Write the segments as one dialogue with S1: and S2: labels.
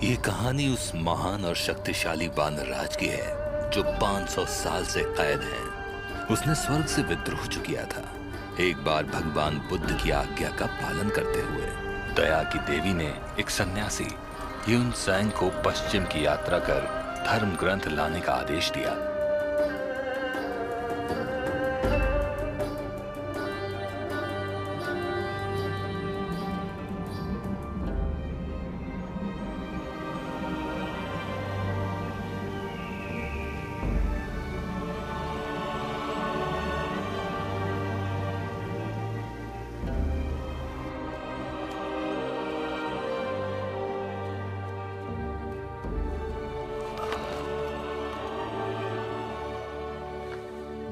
S1: ये कहानी उस महान और शक्तिशाली बानर राज की है जो 500 साल से कैद है। उसने स्वर्ग से विद्रोह जो किया था, एक बार भगवान बुद्ध की आज्ञा का पालन करते हुए दया की देवी ने एक सन्यासी ह्युन त्सांग को पश्चिम की यात्रा कर धर्म ग्रंथ लाने का आदेश दिया।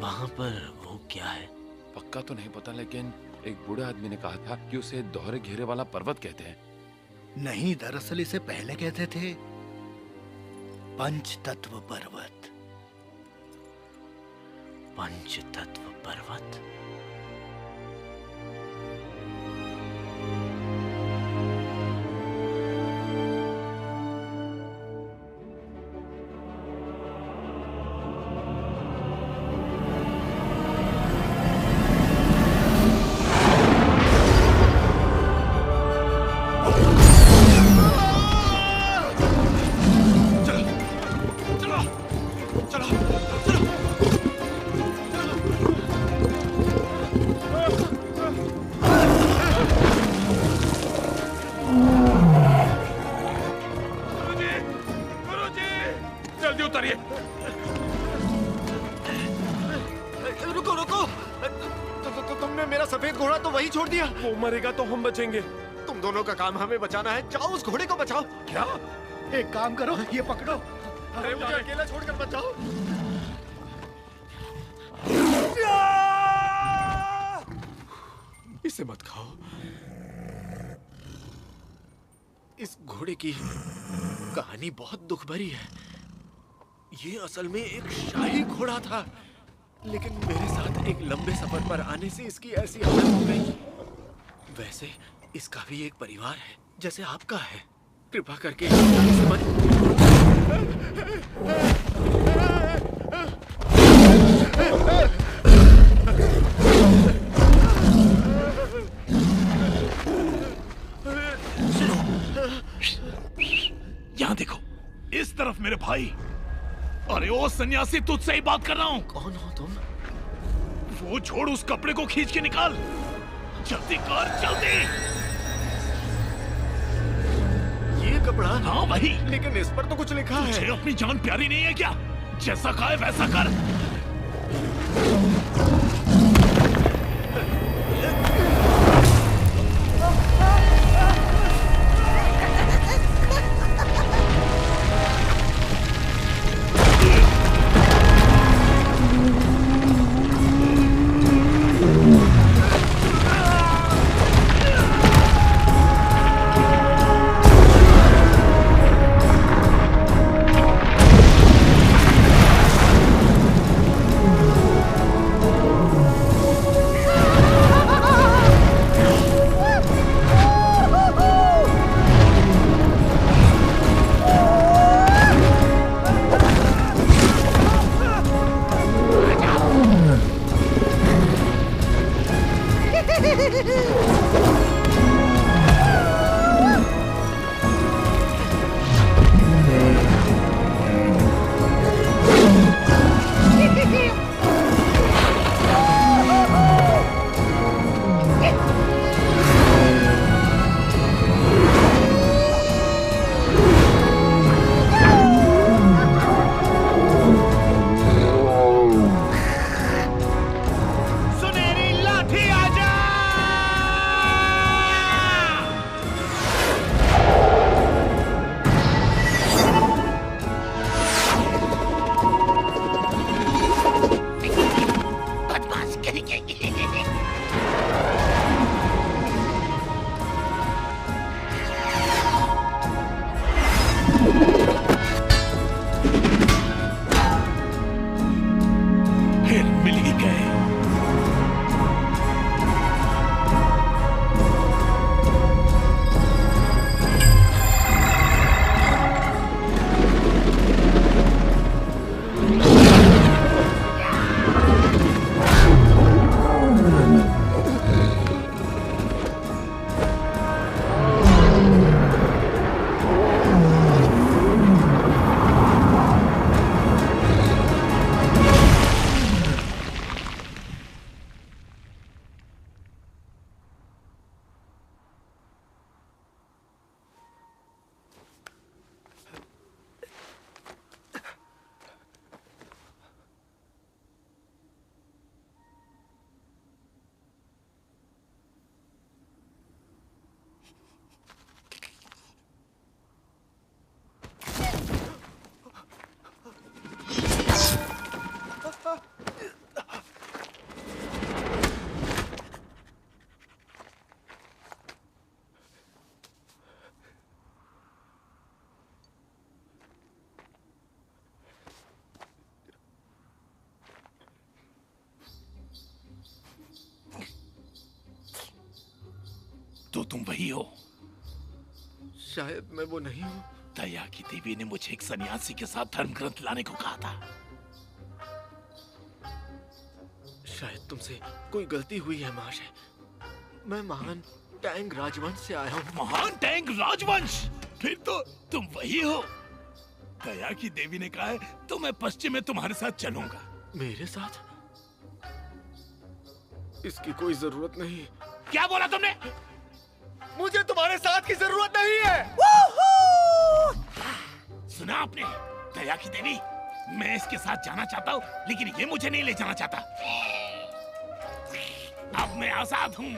S2: वहां पर वो क्या है?
S3: पक्का तो नहीं पता, लेकिन एक बूढ़े आदमी ने कहा था कि उसे दोहरे घेरे वाला पर्वत कहते हैं।
S4: नहीं, दरअसल इसे पहले कहते थे पंचतत्व पर्वत।
S2: पंचतत्व पर्वत?
S5: रुको रुको, तुमने मेरा सफेद घोड़ा तो वही छोड़ दिया।
S3: वो मरेगा तो हम बचेंगे।
S5: तुम दोनों का काम हमें बचाना है। जाओ उस घोड़े को बचाओ।
S3: क्या?
S4: एक काम करो, ये पकड़ो।
S5: अरे मुझे अकेला छोड़कर बचाओ।
S3: इसे मत खाओ।
S5: इस घोड़े की कहानी बहुत दुख भरी है। ये असल में एक शाही घोड़ा था, लेकिन मेरे साथ एक लंबे सफर पर आने से इसकी ऐसी हालत हो गई। वैसे इसका भी एक परिवार है, जैसे आपका है। कृपा करके इसे मत।
S6: यहाँ देखो, इस तरफ मेरे भाई। अरे ओ सन्यासी, तुझसे ही बात कर रहा हूँ।
S5: कौन हो तुम?
S6: वो छोड़, उस कपड़े को खींच के निकाल। जल्दी कर, जल्दी।
S5: ये कपड़ा?
S6: हाँ वही।
S5: लेकिन इस पर तो कुछ लिखा है।
S6: तुझे अपनी जान प्यारी नहीं है क्या? जैसा कहा है वैसा कर। तुम वही हो?
S5: शायद मैं वो नहीं हूँ।
S6: दया की देवी ने मुझे एक सन्यासी के साथ धर्म ग्रंथ लाने को कहा था।
S5: शायद तुमसे कोई गलती हुई है महाशय। मैं महान टैंग राजवंश से आया हूँ।
S6: महान टैंक राजवंश? फिर तो तुम वही हो। दया की देवी ने कहा है तो मैं पश्चिम में तुम्हारे साथ चलूंगा।
S5: मेरे साथ? इसकी कोई जरूरत नहीं।
S6: क्या बोला तुमने?
S5: मुझे तुम्हारे साथ की जरूरत नहीं है।
S6: सुना आपने? दया की देवी, मैं इसके साथ जाना चाहता हूँ लेकिन ये मुझे नहीं ले जाना चाहता। अब मैं आजाद हूँ।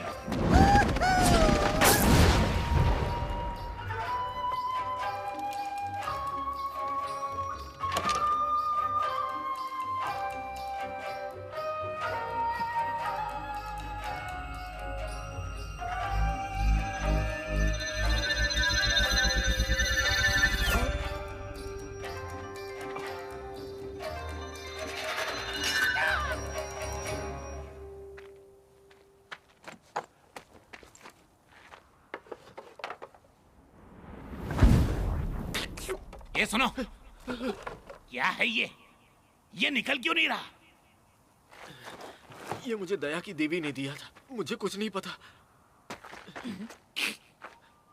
S6: ये सुनो, क्या है ये निकल क्यों नहीं रहा?
S5: ये मुझे दया की देवी ने दिया था। मुझे कुछ नहीं पता।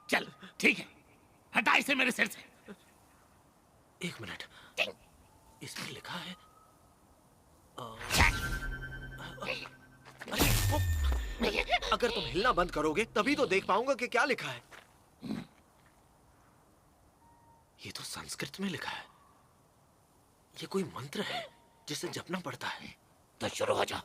S6: चल ठीक है, हटा इसे मेरे सिर से।
S5: एक मिनट, इसमें लिखा है अगर तुम हिलना बंद करोगे तभी तो देख पाऊंगा कि क्या लिखा है। ये तो संस्कृत में लिखा है। ये कोई मंत्र है जिसे जपना पड़ता है।
S6: तो शुरू हो जा।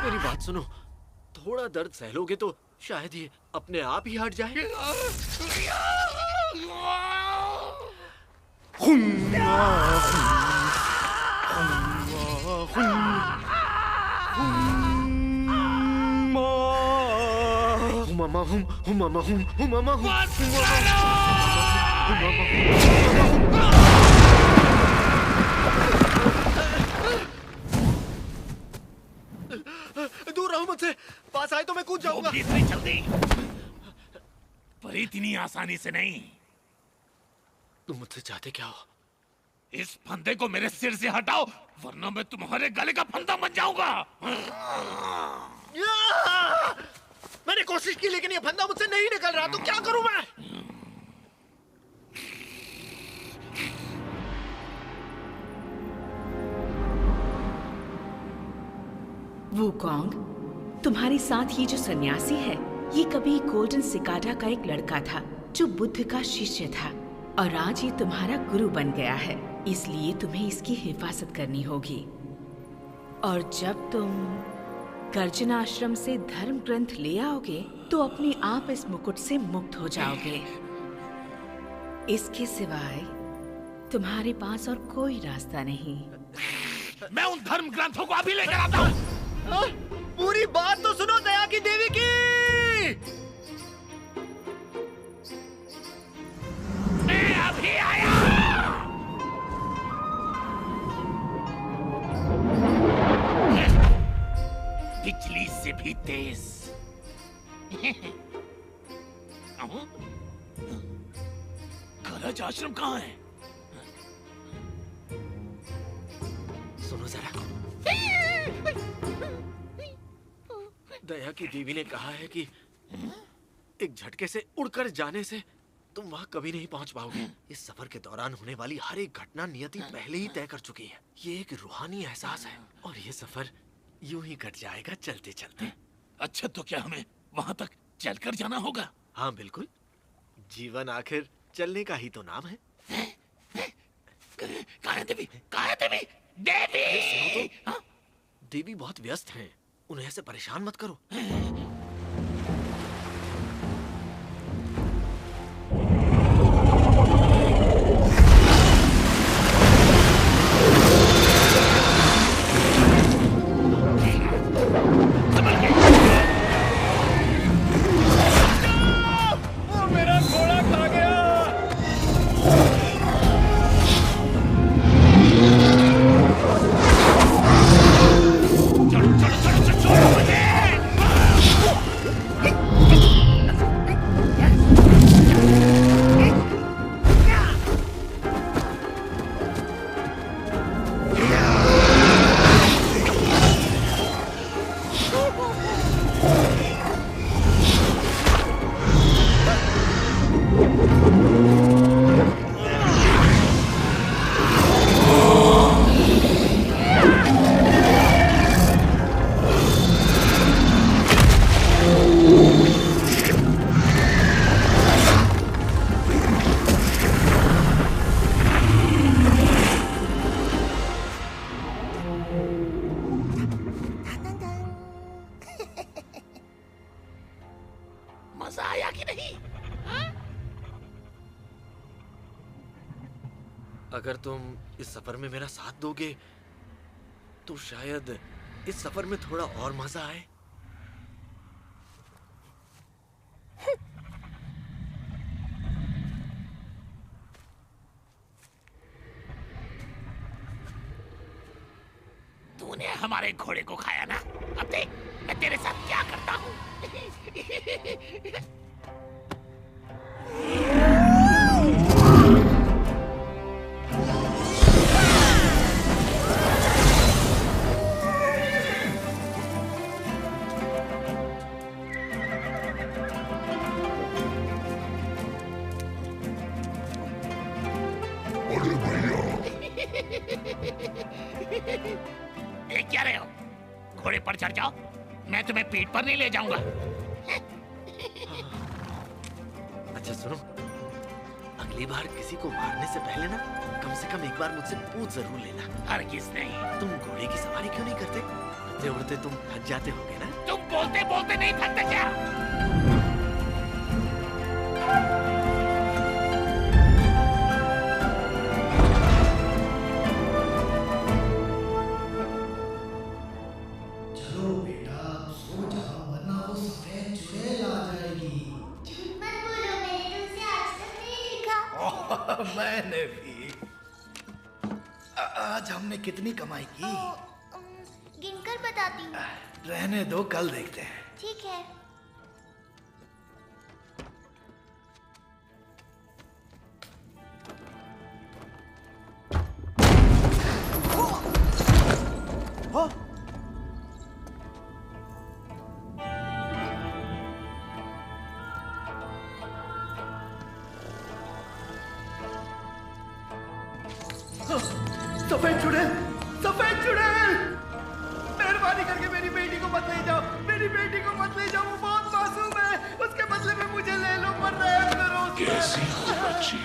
S6: मेरी बात सुनो, थोड़ा दर्द सह लोगे तो शायद ये अपने आप ही हट जाए। दूर रहो मुझसे। पास आए तो मैं कूद जाऊंगा। इतनी जल्दी, पर इतनी आसानी से नहीं।
S5: तुम मुझसे चाहते क्या हो?
S6: इस फंदे को मेरे सिर से हटाओ वरना मैं तुम्हारे गले का फंदा बन जाऊंगा।
S5: मैंने कोशिश की लेकिन ये फंदा मुझसे नहीं निकल रहा। तो क्या करूं मैं?
S7: वुकोंग, तुम्हारे साथ ये जो सन्यासी है, ये कभी गोल्डन सिकाडा का एक लड़का था जो बुद्ध का शिष्य था और आज ये तुम्हारा गुरु बन गया है। इसलिए तुम्हें इसकी हिफाजत करनी होगी। और जब तुम गर्जन आश्रम से धर्म ग्रंथ ले आओगे तो अपने आप इस मुकुट से मुक्त हो जाओगे। इसके सिवाय तुम्हारे पास और कोई रास्ता नहीं।
S6: मैं उन धर्म ग्रंथों को अभी लेकर आता हूँ।
S5: पूरी बात तो सुनो दया की देवी की।
S6: मैं अभी आया। बिजली से भी तेज। गरज आश्रम कहाँ है?
S5: सुनो जरा, दया की देवी ने कहा है कि एक झटके से उड़कर जाने से तुम वहां कभी नहीं पहुंच पाओगे। इस सफर के दौरान होने वाली हर एक घटना नियति पहले ही तय कर चुकी है। ये एक रूहानी एहसास है और ये सफर यूं ही कट जाएगा चलते चलते।
S6: अच्छा, तो क्या हमें वहां तक चलकर जाना होगा?
S5: हाँ बिल्कुल, जीवन आखिर चलने का ही तो नाम है।
S6: कहाँ है देवी? कहाँ है देवी? देवी!
S5: हाँ? देवी बहुत व्यस्त हैं, उन्हें ऐसे परेशान मत करो।
S6: मजा आया कि नहीं?
S5: अगर तुम इस सफर में मेरा साथ दोगे तो शायद इस सफर में थोड़ा और मजा आए।
S6: तूने हमारे घोड़े को खाया ना, अब देख मैं तेरे साथ क्या करता हूँ। देख क्या रहे हो? घोड़े पर चढ़ जाओ, मैं तुम्हें पीठ पर नहीं ले जाऊंगा।
S5: अच्छा सुनो, अगली बार किसी को मारने से पहले ना कम से कम एक बार मुझसे पूछ जरूर लेना।
S6: हरगिज़ नहीं।
S5: तुम घोड़े की सवारी क्यों नहीं करते? उड़ते उड़ते तुम थक जाते होगे ना?
S6: तुम बोलते बोलते नहीं थकते क्या?
S4: चलो बेटा, सो जाओ वरना वो सफेद चुड़ैल आ जाएगी।
S8: झूठ मत बोलो, मैंने तुमसे आज तक नहीं देखा।
S4: मैंने भी। आज हमने कितनी कमाई की?
S8: गिनकर बताती हूँ।
S4: रहने दो, कल देखते हैं।
S8: ठीक है।
S4: सफेद चुड़ैल, सफेद चुड़ैल! मेहरबानी करके मेरी बेटी को मत ले जाओ, मेरी बेटी को मत ले जाओ, वो बहुत मासूम है। उसके बदले में मुझे ले लो, पर रहम करो उस पर।
S9: कैसी हो बच्ची?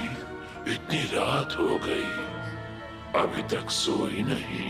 S9: इतनी रात हो गई, अभी तक सोई नहीं।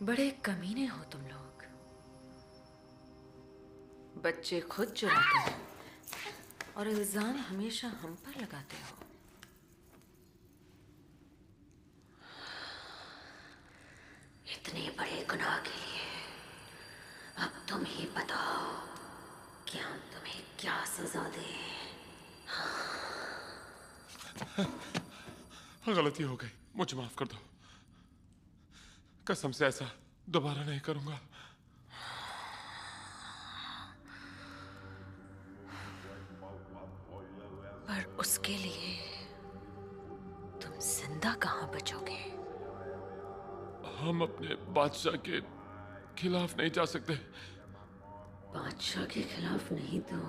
S7: बड़े कमीने हो तुम लोग। बच्चे खुद चुराते हो और इल्जाम हमेशा हम पर लगाते हो। इतने बड़े गुनाह के लिए अब तुम ही बताओ कि हम तुम्हें क्या सजा दें।
S3: गलती हो गई, मुझे माफ कर दो। कसम से ऐसा दोबारा नहीं करूंगा।
S10: पर उसके लिए तुम जिंदा कहाँ बचोगे?
S3: हम अपने बादशाह के खिलाफ नहीं जा सकते।
S10: बादशाह के खिलाफ नहीं तो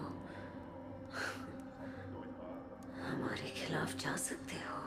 S10: हमारे खिलाफ जा सकते हो।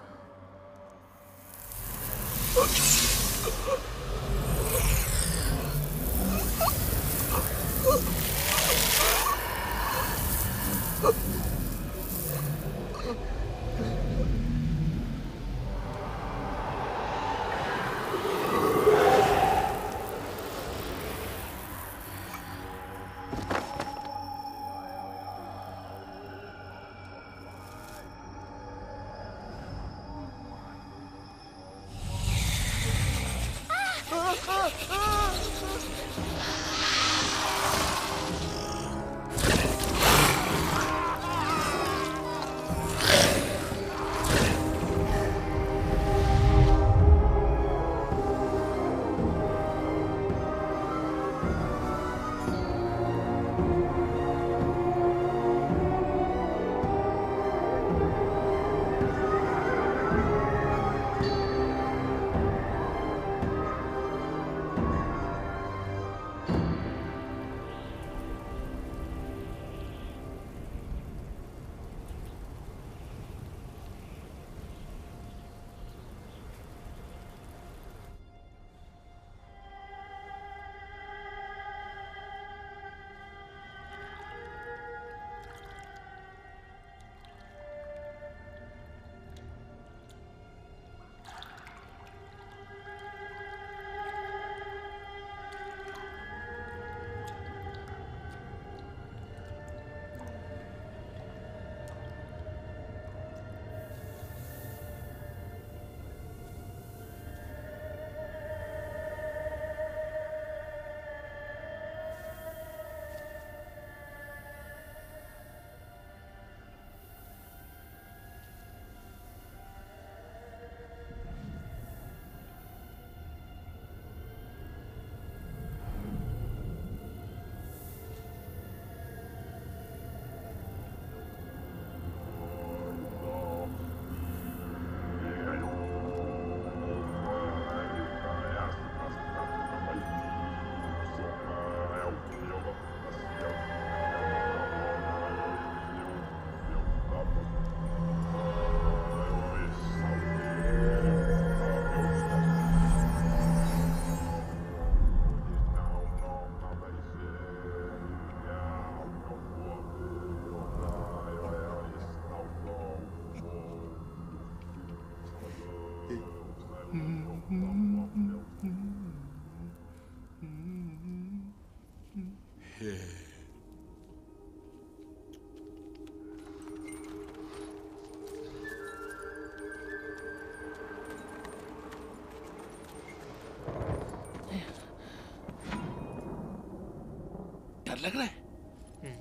S6: डर लग रहा है?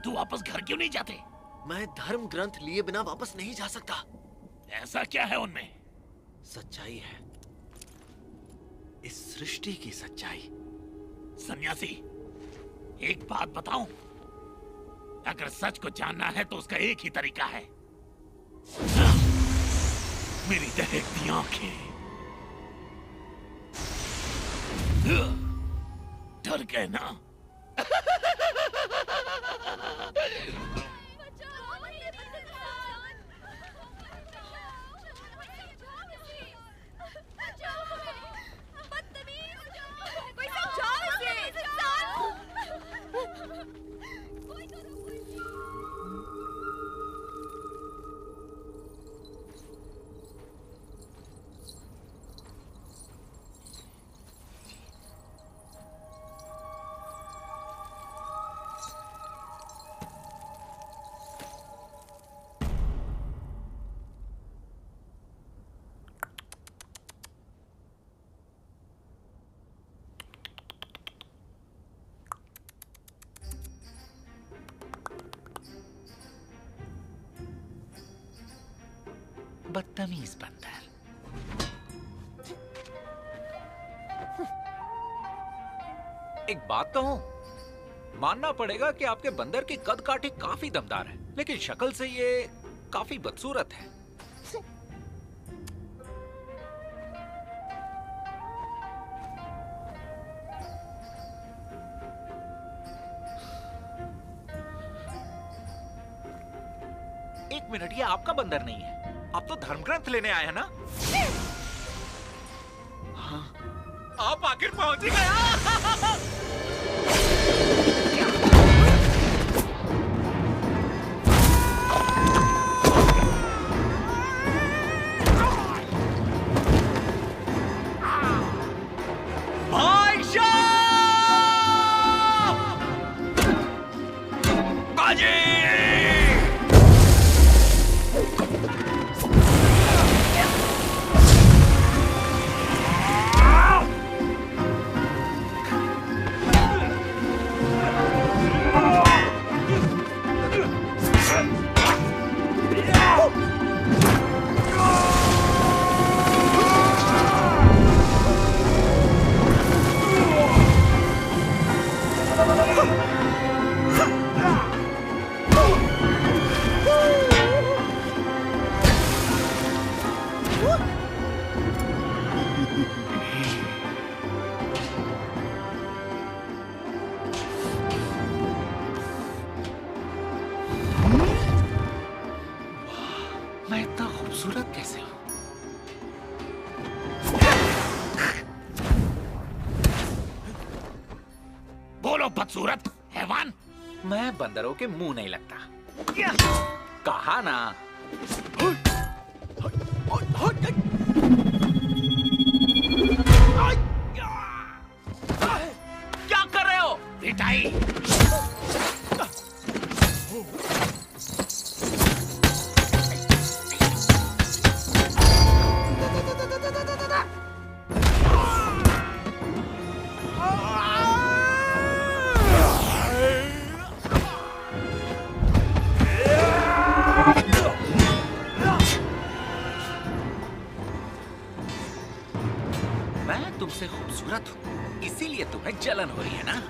S6: तू वापस घर क्यों नहीं जाते?
S5: मैं धर्म ग्रंथ लिए बिना वापस नहीं जा सकता।
S6: ऐसा क्या है उनमें?
S5: सच्चाई है, इस सृष्टि की सच्चाई।
S6: सन्यासी, एक बात बताऊं, अगर सच को जानना है तो उसका एक ही तरीका है। मेरी दहकती आंखें। डर गए ना?
S11: बदतमीज बंदर। एक बात कहूं, मानना पड़ेगा कि आपके बंदर की कद काठी काफी दमदार है, लेकिन शक्ल से ये काफी बदसूरत है। एक मिनट, ये आपका बंदर नहीं है, आप तो धर्मग्रंथ लेने आए हैं ना? हाँ, आप आखिर पहुंच ही गए। मैं इतना खूबसूरत कैसे हूं?
S6: बोलो बदसूरत हैवान।
S11: मैं बंदरों के मुंह नहीं लगता। कहा ना। क्या कर रहे हो?
S6: पिटाई।
S11: मैं तुमसे खूबसूरत हूं, इसीलिए तुम्हें जलन हो रही है ना?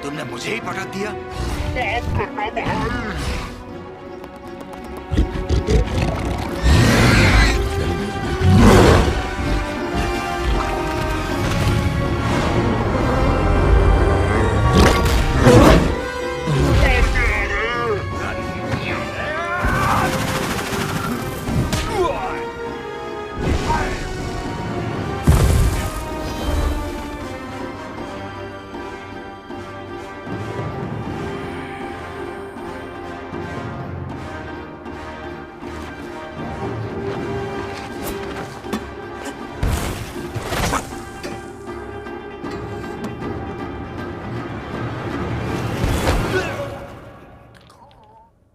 S12: तुमने मुझे ही पटक दिया।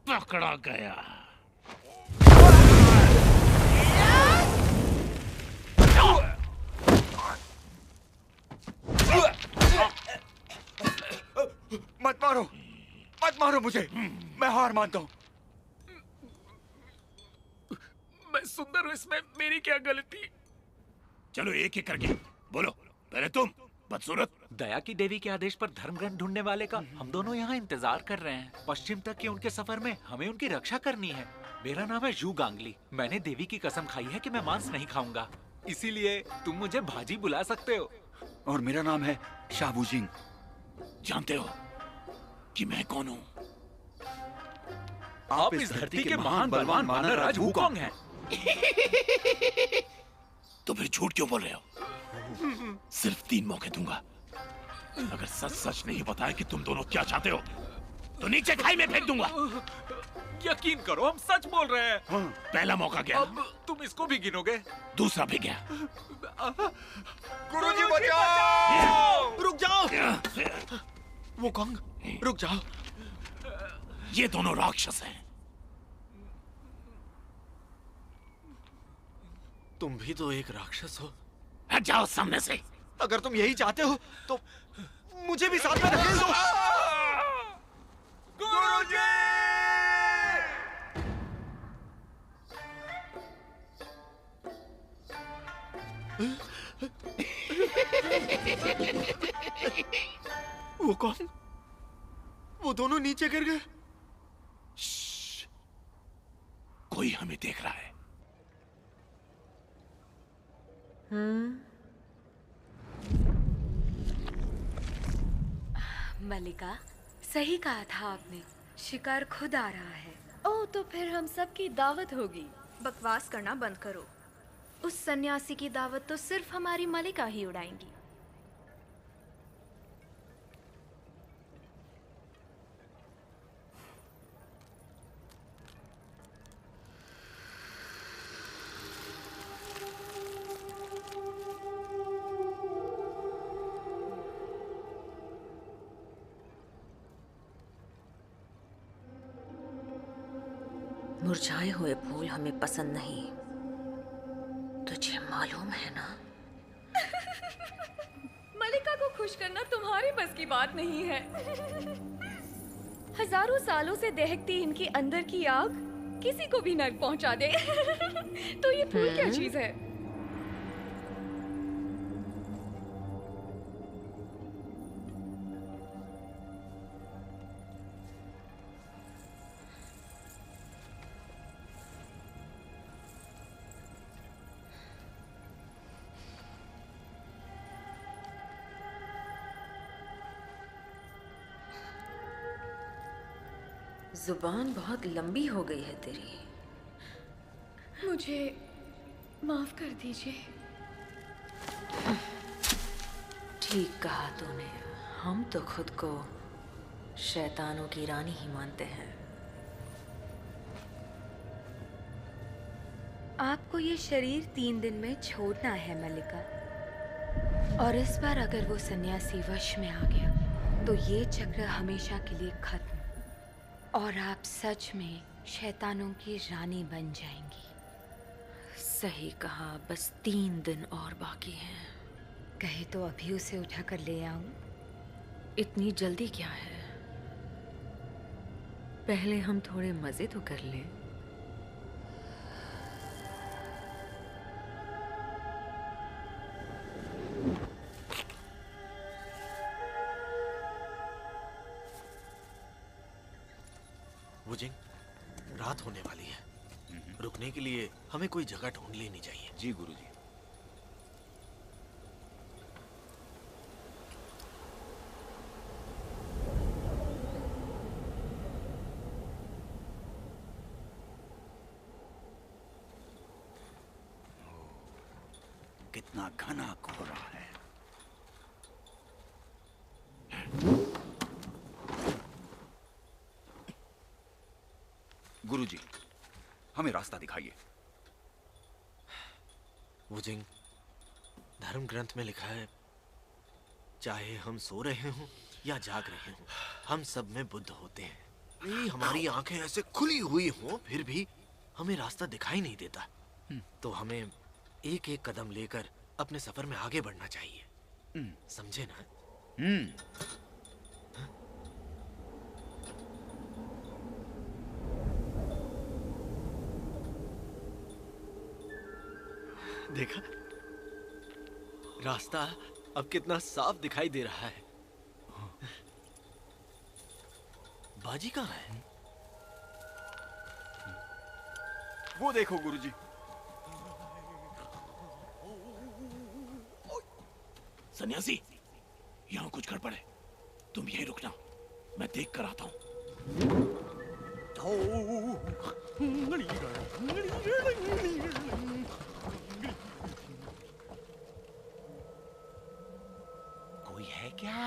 S6: पकड़ा गया।
S12: मत मारो, मत मारो मुझे, मैं हार मानता हूं।
S6: मैं सुंदर हूं, इसमें मेरी क्या गलती? चलो एक एक करके बोलो। पहले तुम बदसूरत।
S11: दया की देवी के आदेश पर धर्मग्रंथ ढूंढने वाले का हम दोनों यहाँ इंतजार कर रहे हैं। पश्चिम तक के उनके सफर में हमें उनकी रक्षा करनी है। मेरा नाम है जू गांगली। मैंने देवी की कसम खाई है कि मैं मांस नहीं खाऊंगा, इसीलिए तुम मुझे भाजी बुला सकते हो।
S12: और मेरा नाम है शाबू जिंग।
S6: जानते हो कि मैं कौन हूँ?
S11: आप इस धरती के महान बलवान वानर राज वुकोंग हैं।
S6: तो फिर झूठ क्यों बोल रहे हो? सिर्फ 3 मौके दूंगा। अगर सच सच नहीं बताया कि तुम दोनों क्या चाहते हो तो नीचे खाई में फेंक दूंगा।
S11: यकीन करो, हम सच बोल रहे हैं।
S6: पहला मौका गया।
S11: अब तुम इसको भी गिनोगे?
S6: दूसरा भी गया।
S12: गुरुजी बचाओ!
S5: रुक जाओ। वो कौन? रुक जाओ।
S6: ये दोनों राक्षस हैं।
S5: तुम भी तो एक राक्षस हो।
S6: हट जाओ सामने से।
S5: अगर तुम यही चाहते हो तो मुझे भी साथ में धकेल दो।
S4: गुरुजी!
S5: वो कौन? वो दोनों नीचे गिर गए।
S6: कोई हमें देख रहा है।
S13: मलिका, सही कहा था आपने, शिकार खुद आ रहा है। ओह, तो फिर हम सब की दावत होगी।
S14: बकवास करना बंद करो। उस सन्यासी की दावत तो सिर्फ हमारी मलिका ही उड़ाएंगी।
S10: मुरझाए हुए फूल हमें पसंद नहीं, तुझे मालूम है ना?
S13: मलिका को खुश करना तुम्हारी बस की बात नहीं है। हजारों सालों से दहकती इनकी अंदर की आग किसी को भी नर्क पहुंचा दे। तो ये फूल क्या चीज है?
S10: जुबान बहुत लंबी हो गई है तेरी।
S13: मुझे माफ कर दीजिए।
S10: ठीक कहा तूने, हम तो खुद को शैतानों की रानी ही मानते हैं।
S13: आपको ये शरीर 3 दिन में छोड़ना है मलिका, और इस बार अगर वो सन्यासी वश में आ गया तो ये चक्र हमेशा के लिए खत्म, और आप सच में शैतानों की रानी बन जाएंगी।
S10: सही कहा, बस 3 दिन और बाकी हैं।
S13: कहे तो अभी उसे उठा कर ले आऊं?
S10: इतनी जल्दी क्या है? पहले हम थोड़े मजे तो कर लें।
S5: वुजिंग, रात होने वाली है। रुकने के लिए हमें कोई जगह ढूंढ लेनी चाहिए।
S3: जी गुरुजी।
S6: कितना घना कोहरा है।
S12: गुरुजी, हमें रास्ता दिखाइए।
S5: वुजिंग, धर्म ग्रंथ में लिखा है, चाहे हम सो रहे हों या जाग रहे हों, हम सब में बुद्ध होते हैं। नहीं, हमारी आंखें ऐसे खुली हुई हों फिर भी हमें रास्ता दिखाई नहीं देता। तो हमें एक एक कदम लेकर अपने सफर में आगे बढ़ना चाहिए। समझे ना? देखा, रास्ता अब कितना साफ दिखाई दे रहा है। बाजी कहाँ है?
S12: वो देखो गुरुजी।
S6: सन्यासी, यहाँ कुछ गड़बड़ है। तुम यहीं रुकना, मैं देख कर आता हूँ। कोई है क्या?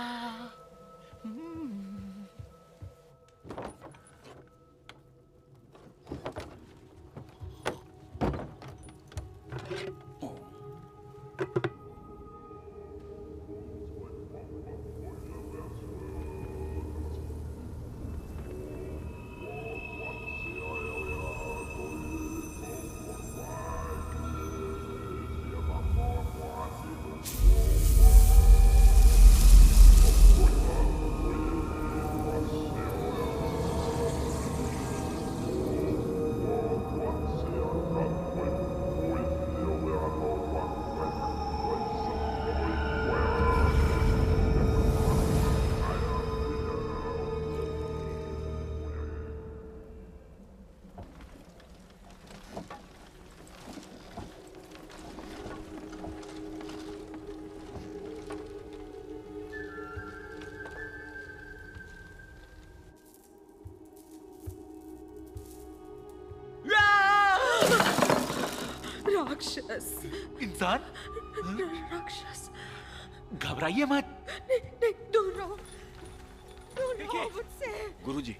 S11: सन?
S13: राक्षस।
S11: घबराइए मत।
S13: नहीं, दूर रहो। दूर रहो मुझसे।
S12: गुरुजी,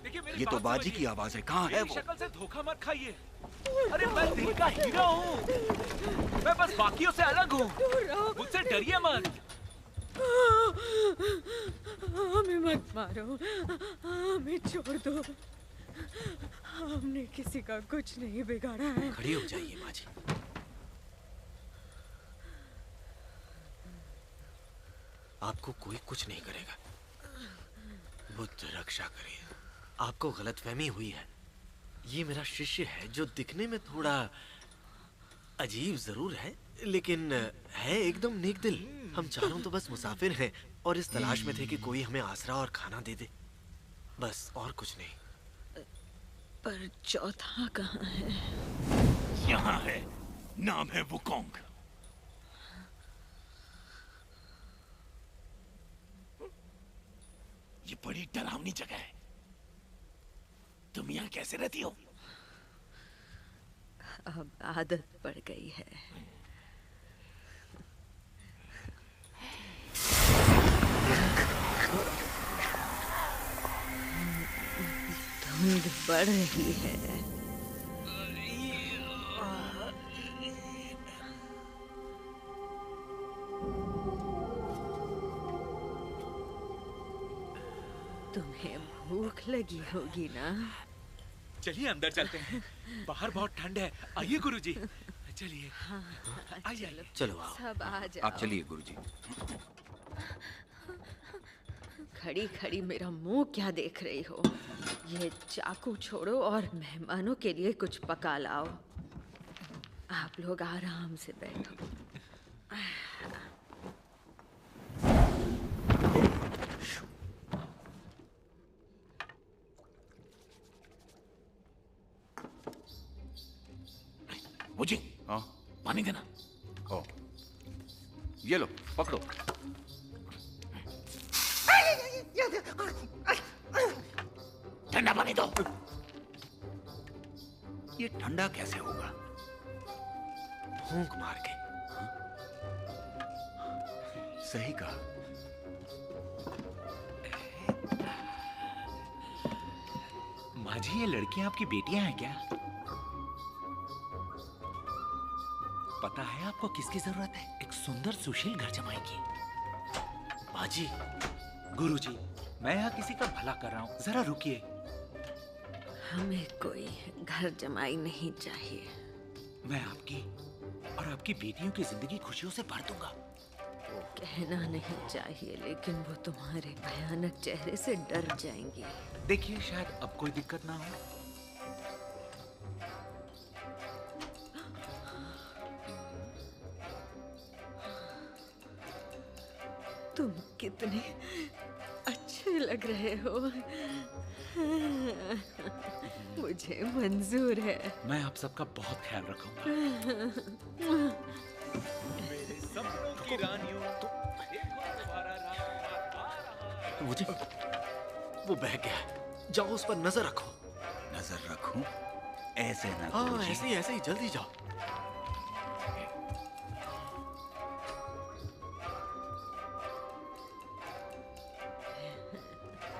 S11: देखिए मेरी
S12: ये तो
S11: बात
S12: बाजी
S11: समझिए।
S12: की आवाज है। कहाँ है
S11: मेरी
S12: वो?
S11: शक्ल से धोखा मत खाइए। अरे मैं दिल का हीरा हूँ। मैं बस बाकियों से अलग हूँ। मुझसे डरिए मत।
S13: हमें मत मारो, हमें छोड़ दो। हमने किसी का कुछ नहीं बिगाड़ा है।
S5: खड़ी हो जाइए माँ जी। आपको कोई कुछ नहीं करेगा। बुद्ध रक्षा करिए। आपको गलतफहमी हुई है। ये मेरा शिष्य है जो दिखने में थोड़ा अजीब जरूर है, लेकिन है एकदम नेक दिल। हम चारों तो बस मुसाफिर हैं और इस तलाश में थे कि कोई हमें आसरा और खाना दे दे, बस और कुछ नहीं।
S13: पर चौथा कहाँ है?
S6: यहाँ है। नाम है वुकोंग। ये बड़ी डरावनी जगह है। तुम यहाँ कैसे रहती हो?
S13: अब आदत पड़ गई है। धुंध बढ़ रही है। तुम्हें भूख लगी होगी ना?
S11: चलिए अंदर चलते हैं। बाहर बहुत ठंड है। आइए गुरुजी। चलिए। आइए।
S5: चलो आओ।
S13: सब आ जाओ।
S12: आप चलिए गुरुजी।
S13: खड़ी खड़ी मेरा मुंह क्या देख रही हो? ये चाकू छोड़ो और मेहमानों के लिए कुछ पका लाओ। आप लोग आराम से बैठो।
S6: मुझे
S12: हाँ
S6: पानी देना।
S12: ओ, ये लो पकड़ो।
S6: ठंडा पानी दो।
S12: ये ठंडा कैसे होगा?
S5: फूंक मार के।
S12: सही कहा।
S11: माँ जी, ये लड़कियां आपकी बेटियां हैं क्या? पता है आपको किसकी जरूरत है? एक सुंदर सुशील घर जमाई की।
S5: बाजी।
S11: गुरुजी, मैं यहाँ किसी का भला कर रहा हूँ, जरा रुकिए।
S13: हमें कोई घर जमाई नहीं चाहिए।
S11: मैं आपकी और आपकी बेटियों की जिंदगी खुशियों से भर दूंगा।
S13: कहना नहीं चाहिए, लेकिन वो तुम्हारे भयानक चेहरे से डर जाएंगी।
S11: देखिए, शायद अब कोई दिक्कत ना हो।
S13: तुम कितने अच्छे लग रहे हो। मुझे मंजूर है।
S11: मैं आप सबका बहुत ख्याल रखूंगा। मेरे सपनों की रानियों, देखो तुम्हारा राजा आ रहा है।
S5: मुझे वो बह गया। जाओ उस पर नजर रखो।
S12: नजर रखूं? ऐसे ना
S5: हाँ,
S12: गुरुजी।
S5: ऐसे ही जल्दी जाओ।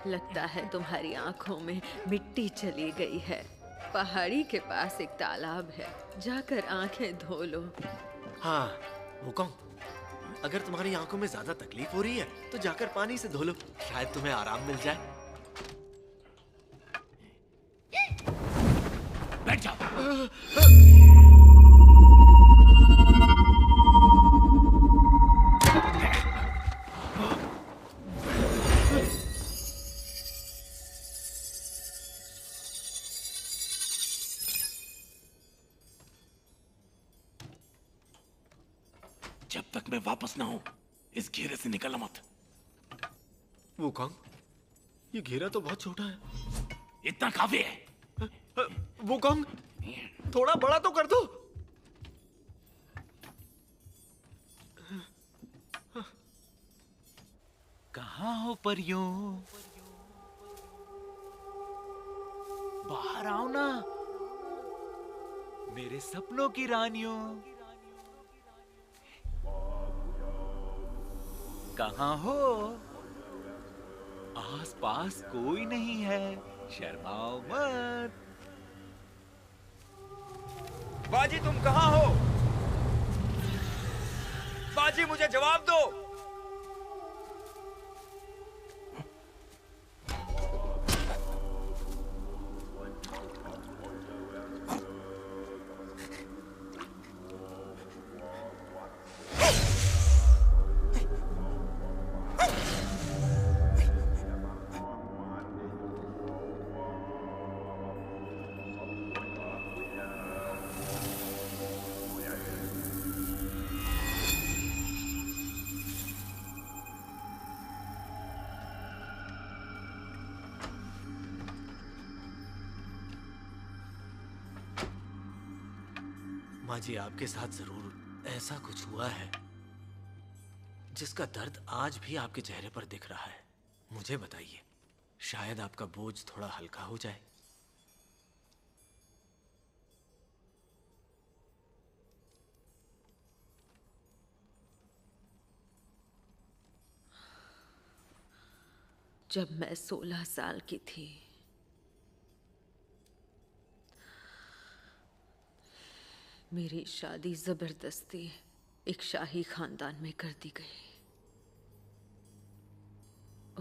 S13: लगता है तुम्हारी आंखों में मिट्टी चली गई है। पहाड़ी के पास एक तालाब है, जाकर आंखें धो लो।
S5: हाँ, वुकोंग, अगर तुम्हारी आंखों में ज्यादा तकलीफ हो रही है तो जाकर पानी से धो लो, शायद तुम्हें आराम मिल जाए।
S6: बैठ जाओ। जब तक मैं वापस ना हूं, इस घेरे से निकलना मत।
S5: वुकोंग, ये घेरा तो बहुत छोटा है।
S6: इतना काफी है।
S5: वुकोंग, थोड़ा बड़ा तो कर दो।
S11: कहाँ हो परियों? बाहर आओ ना, मेरे सपनों की रानियों। कहाँ हो? आसपास कोई नहीं है, शर्माओ मत।
S12: बाजी तुम कहाँ हो? बाजी मुझे जवाब दो।
S5: माँ जी, आपके साथ जरूर ऐसा कुछ हुआ है जिसका दर्द आज भी आपके चेहरे पर दिख रहा है। मुझे बताइए, शायद आपका बोझ थोड़ा हल्का हो जाए।
S10: जब मैं 16 साल की थी, मेरी शादी जबरदस्ती एक शाही खानदान में कर दी गई।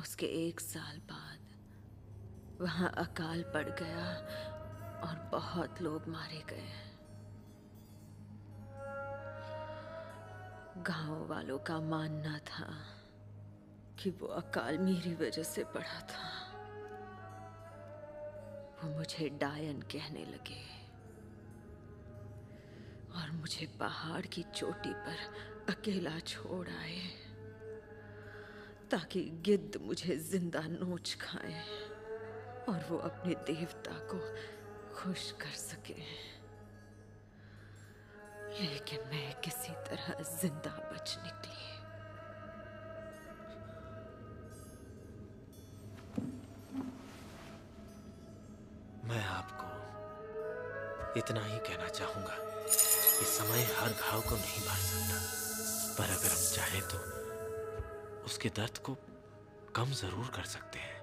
S10: उसके 1 साल बाद वहां अकाल पड़ गया और बहुत लोग मारे गए। गांव वालों का मानना था कि वो अकाल मेरी वजह से पड़ा था। वो मुझे डायन कहने लगे और मुझे पहाड़ की चोटी पर अकेला छोड़ आए ताकि गिद्ध मुझे जिंदा नोच खाए और वो अपने देवता को खुश कर सके। लेकिन मैं किसी तरह जिंदा बच निकली।
S5: मैं आपको इतना ही कहना चाहूंगा कि समय हर घाव को नहीं भर सकता, पर अगर हम चाहें तो उसके दर्द को कम जरूर कर सकते हैं।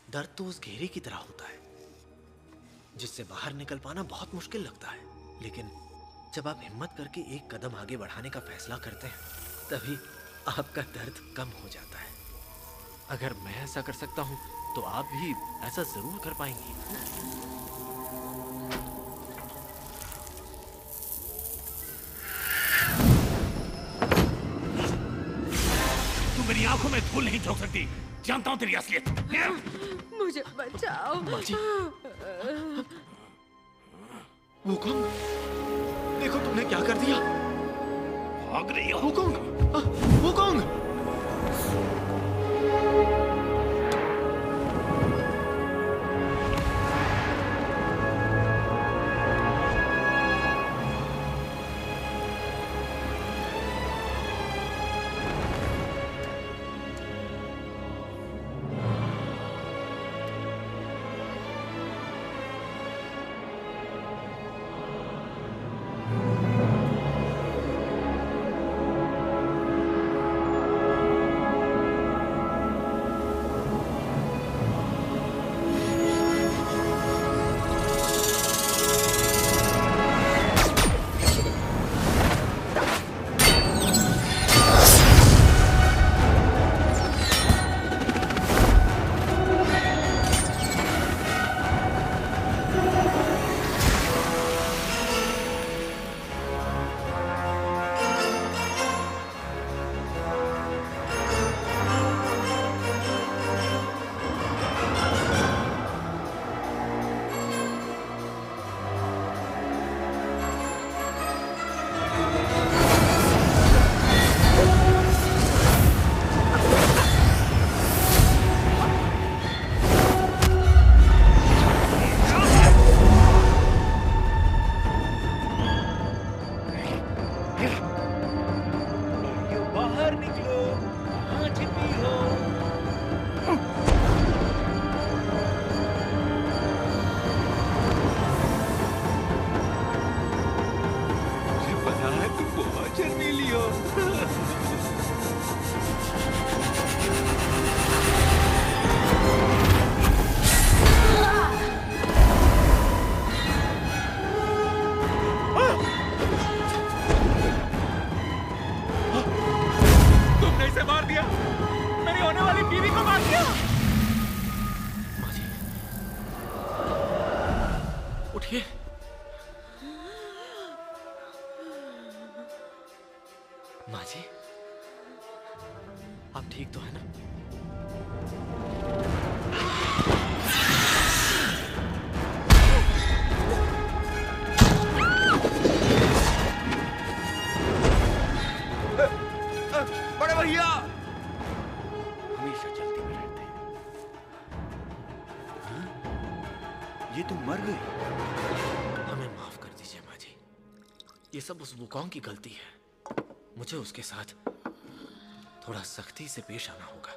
S5: दर्द तो उस घेरे की तरह होता है जिससे बाहर निकल पाना बहुत मुश्किल लगता है, लेकिन जब आप हिम्मत करके एक कदम आगे बढ़ाने का फैसला करते हैं तभी आपका दर्द कम हो जाता है। अगर मैं ऐसा कर सकता हूं तो आप भी ऐसा जरूर कर पाएंगी।
S6: तू मेरी आंखों में धूल नहीं झोंक सकती, जानता हूं तेरी असलियत।
S10: मुझे बचाओ।
S5: वुकोंग, देखो तुमने क्या कर दिया।
S6: भाग रही हो
S5: वुकोंग, वुकोंग। उठिए। माँ जी, आप ठीक तो है ना?
S12: बड़े भैया,
S5: हमेशा जल्दी में रहते हैं।
S12: ये तुम मर गए।
S5: हमें माफ कर दीजिए माँ जी, ये सब उस वुकोंग की गलती है। मुझे उसके साथ थोड़ा सख्ती से पेश आना होगा।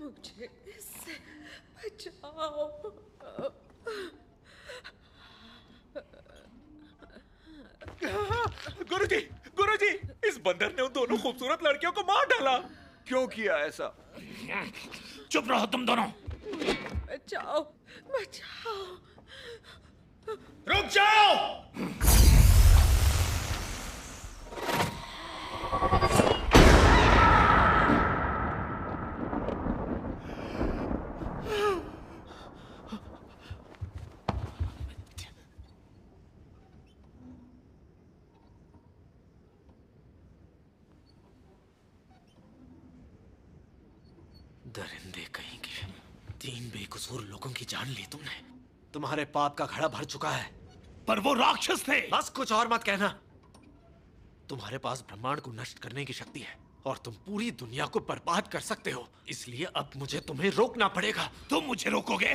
S10: मुझे इससे बचाओ।
S11: गुरुजी, गुरुजी, इस बंदर ने उन दोनों खूबसूरत लड़कियों को मार डाला।
S12: क्यों किया ऐसा?
S6: चुप रहो तुम दोनों।
S10: बचाओ, बचाओ।
S6: रुक जाओ।
S5: दरिंदे कहीं के, 3 बेकसूर लोगों की जान ली तुमने। तुम्हारे पाप का घड़ा भर चुका है।
S6: पर वो राक्षस थे।
S5: बस कुछ और मत कहना। तुम्हारे पास ब्रह्मांड को नष्ट करने की शक्ति है और तुम पूरी दुनिया को बर्बाद कर सकते हो। इसलिए अब मुझे तुम्हें रोकना पड़ेगा।
S6: तुम मुझे रोकोगे?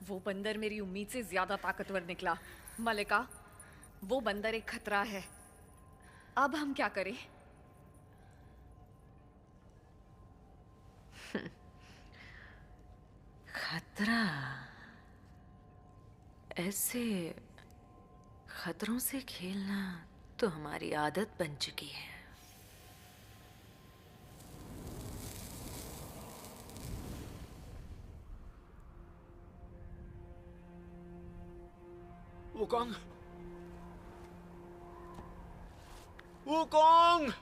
S14: वो बंदर मेरी उम्मीद से ज्यादा ताकतवर निकला। मलिका, वो बंदर एक खतरा है। अब हम क्या करें?
S10: खतरा? ऐसे खतरों से खेलना तो हमारी आदत बन चुकी है।
S5: वुकोंग! वुकोंग!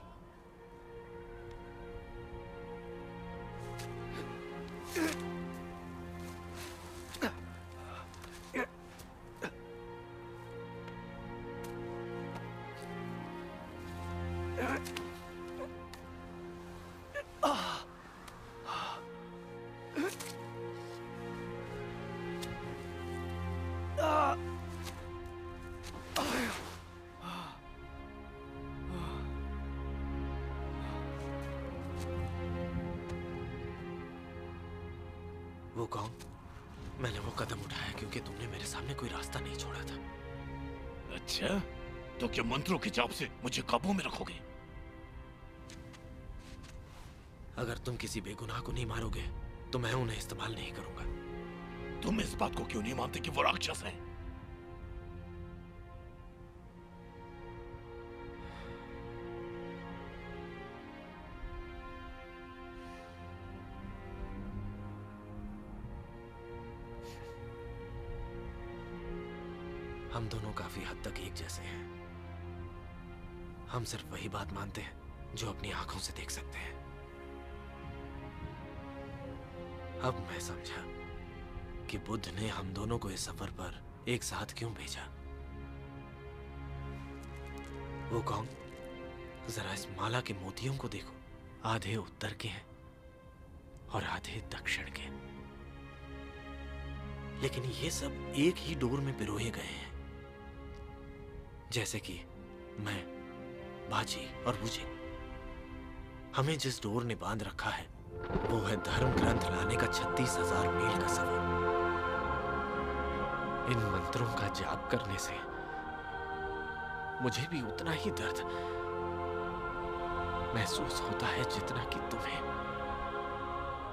S5: मैंने वो कदम उठाया क्योंकि तुमने मेरे सामने कोई रास्ता नहीं छोड़ा था।
S6: अच्छा, तो क्या मंत्रों के जाप से मुझे काबू में रखोगे?
S5: अगर तुम किसी बेगुनाह को नहीं मारोगे तो मैं उन्हें इस्तेमाल नहीं करूंगा।
S6: तुम इस बात को क्यों नहीं मानते कि वो राक्षस हैं?
S5: हम दोनों काफी हद तक एक जैसे हैं। हम सिर्फ वही बात मानते हैं जो अपनी आंखों से देख सकते हैं। अब मैं समझा कि बुद्ध ने हम दोनों को इस सफर पर एक साथ क्यों भेजा। वो कौन? जरा इस माला के मोतियों को देखो, आधे उत्तर के हैं और आधे दक्षिण के, लेकिन ये सब एक ही डोर में पिरोए गए हैं। जैसे कि मैं, बाजी और बुझे, हमें जिस डोर ने बांध रखा है वो है धर्म ग्रंथ लाने का 36,000 मील का सफर। इन मंत्रों का जाप करने से मुझे भी उतना ही दर्द महसूस होता है जितना कि तुम्हें।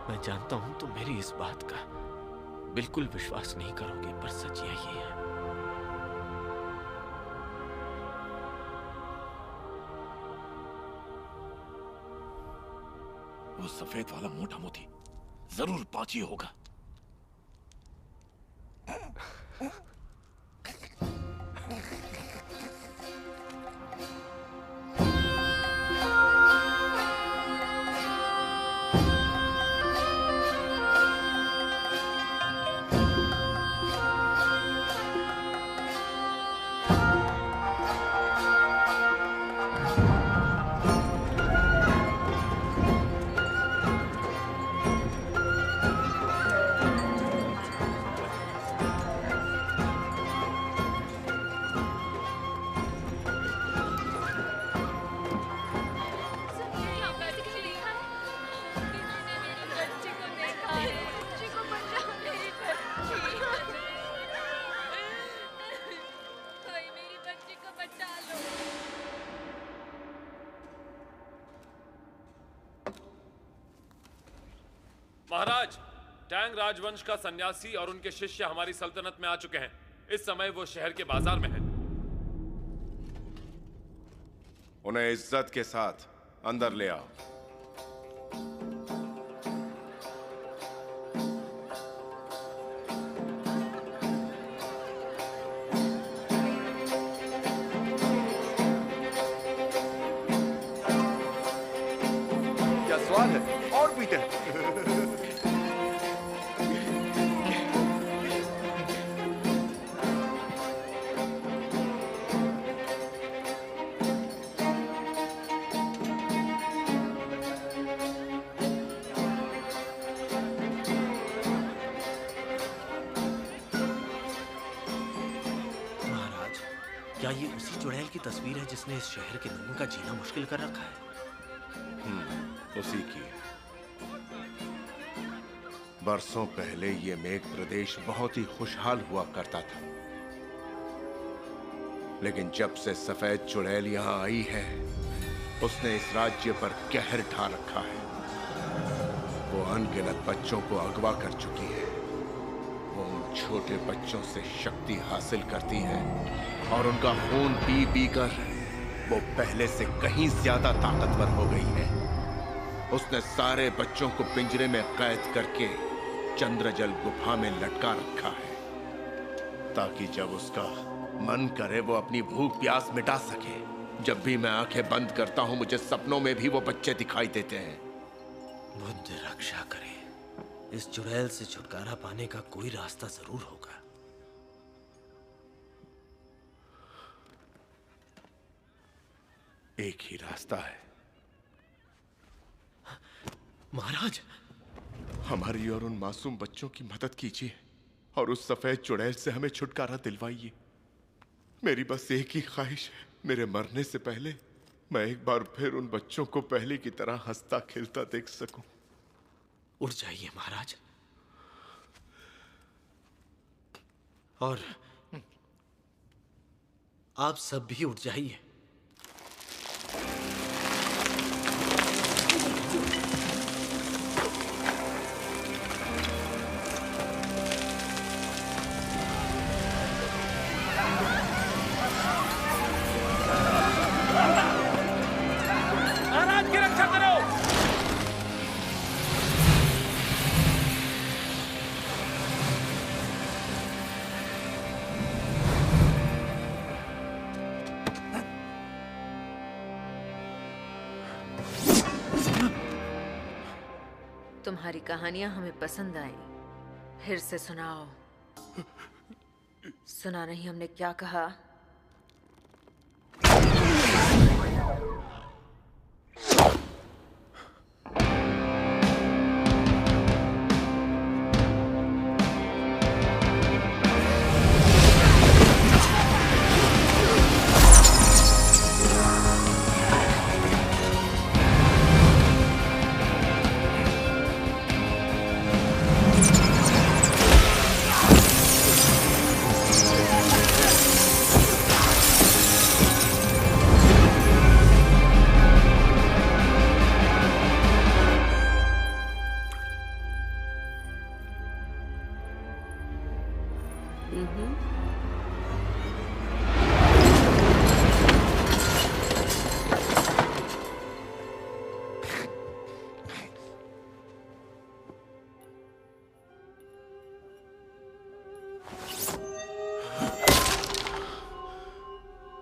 S5: मैं जानता हूं तुम मेरी इस बात का बिल्कुल विश्वास नहीं करोगे, पर सच यही है।
S6: वो सफेद वाला मोटा मोती जरूर पाची होगा।
S3: महाराज, टैंग राजवंश का सन्यासी और उनके शिष्य हमारी सल्तनत में आ चुके हैं। इस समय वो शहर के बाजार में हैं।
S15: उन्हें इज्जत के साथ अंदर ले आओ।
S12: क्या स्वाद है? और पीते हैं।
S5: क्या ये उसी चुड़ैल की तस्वीर है जिसने इस शहर के लोगों का जीना मुश्किल कर रखा है?
S15: उसी की। बरसों पहले ये मेघ प्रदेश बहुत ही खुशहाल हुआ करता था, लेकिन जब से सफेद चुड़ैल यहाँ आई है उसने इस राज्य पर कहर ढा रखा है। वो अनगिनत बच्चों को अगवा कर चुकी है। वो उन छोटे बच्चों से शक्ति हासिल करती है और उनका खून पी पी कर वो पहले से कहीं ज्यादा ताकतवर हो गई है। उसने सारे बच्चों को पिंजरे में कैद करके चंद्रजल गुफा में लटका रखा है, ताकि जब उसका मन करे वो अपनी भूख प्यास मिटा सके। जब भी मैं आंखें बंद करता हूं मुझे सपनों में भी वो बच्चे दिखाई देते हैं।
S5: बुद्ध रक्षा करे, इस चुड़ैल से छुटकारा पाने का कोई रास्ता जरूर होगा।
S15: एक ही रास्ता है।
S5: महाराज,
S15: हमारी और उन मासूम बच्चों की मदद कीजिए और उस सफेद चुड़ैल से हमें छुटकारा दिलवाइए। मेरी बस एक ही ख्वाहिश है, मेरे मरने से पहले मैं एक बार फिर उन बच्चों को पहले की तरह हंसता खेलता देख सकूं।
S5: उठ जाइए महाराज। और आप सब भी उठ जाइए।
S3: महाराज की रक्षा करो।
S10: तुम्हारी कहानियां हमें पसंद आई, फिर से सुनाओ। सुना नहीं हमने क्या कहा?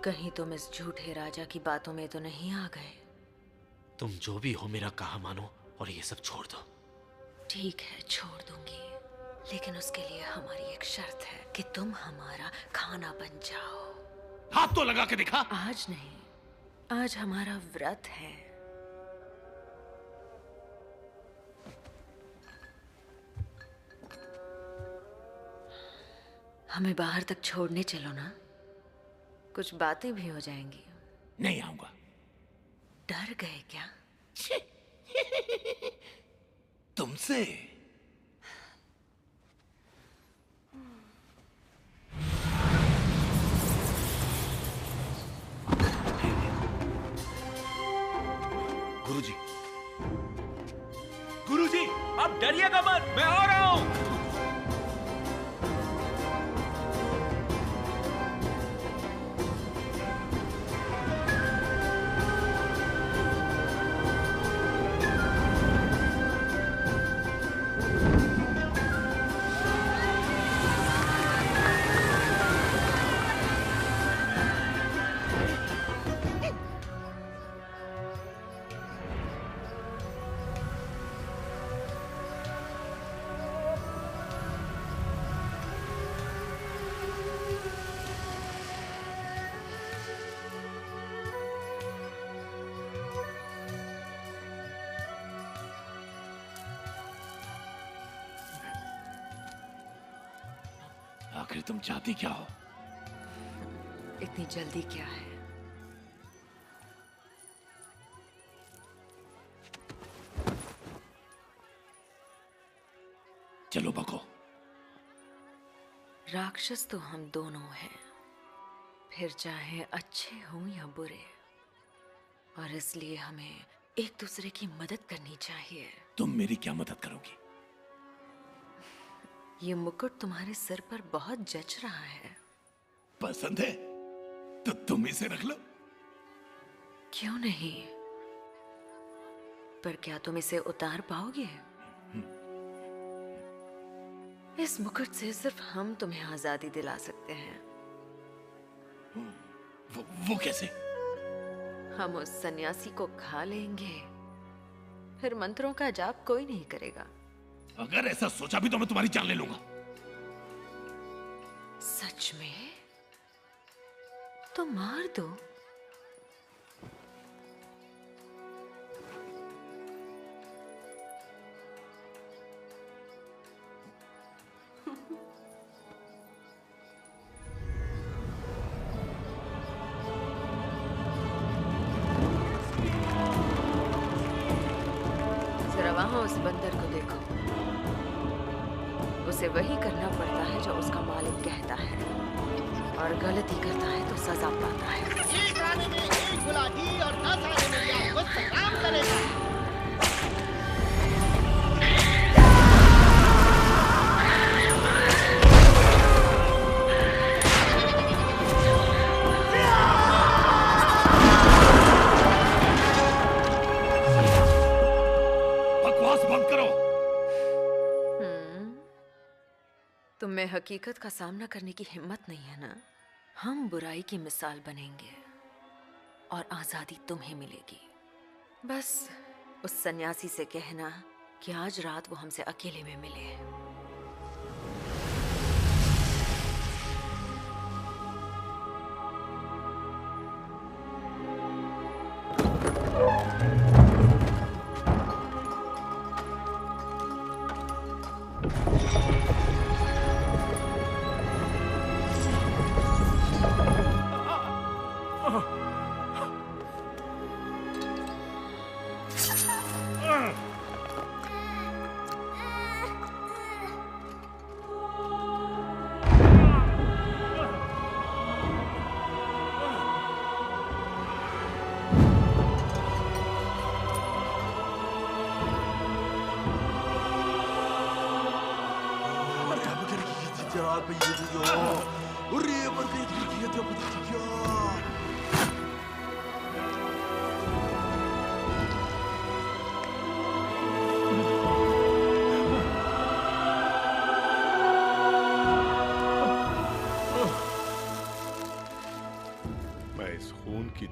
S10: कहीं तुम इस झूठे राजा की बातों में तो नहीं आ गए?
S5: तुम जो भी हो मेरा कहा मानो और ये सब छोड़ दो।
S10: ठीक है, छोड़ दूंगी, लेकिन उसके लिए हमारी एक शर्त है कि तुम हमारा खाना बन जाओ।
S6: हाथ तो लगा के दिखा।
S10: आज नहीं, आज हमारा व्रत है। हमें बाहर तक छोड़ने चलो ना, कुछ बातें भी हो जाएंगी।
S6: नहीं आऊंगा।
S10: डर गए क्या?
S6: तुमसे?
S5: गुरुजी,
S11: गुरुजी, आप डरिएगा मत, मैं आ रहा हूं।
S6: आखिर तुम चाहती क्या हो?
S10: इतनी जल्दी क्या है?
S6: चलो बको।
S10: राक्षस तो हम दोनों हैं, फिर चाहे अच्छे हों या बुरे, और इसलिए हमें एक दूसरे की मदद करनी चाहिए।
S6: तुम मेरी क्या मदद करोगी?
S10: ये मुकुट तुम्हारे सिर पर बहुत जच रहा है।
S6: पसंद है तो तुम इसे रख लो।
S10: क्यों नहीं? पर क्या तुम इसे उतार पाओगे? इस मुकुट से सिर्फ हम तुम्हें आजादी दिला सकते हैं।
S6: वो कैसे?
S10: हम उस सन्यासी को खा लेंगे, फिर मंत्रों का जाप कोई नहीं करेगा।
S6: अगर ऐसा सोचा भी तो मैं तुम्हारी जान ले लूंगा।
S10: सच में? तो मार दो। जरा वहां उस बंदर को देखो। उसे वही करना पड़ता है जो उसका मालिक कहता है, और गलती करता है तो सजा पाता है।
S16: एक आने में एक गुलाटी और 10 आने में यह खुद काम करेगा।
S6: बकवास बंद करो।
S10: तुम्हें हकीकत का सामना करने की हिम्मत नहीं है ना? हम बुराई की मिसाल बनेंगे और आजादी तुम्हें मिलेगी। बस उस सन्यासी से कहना कि आज रात वो हमसे अकेले में मिले।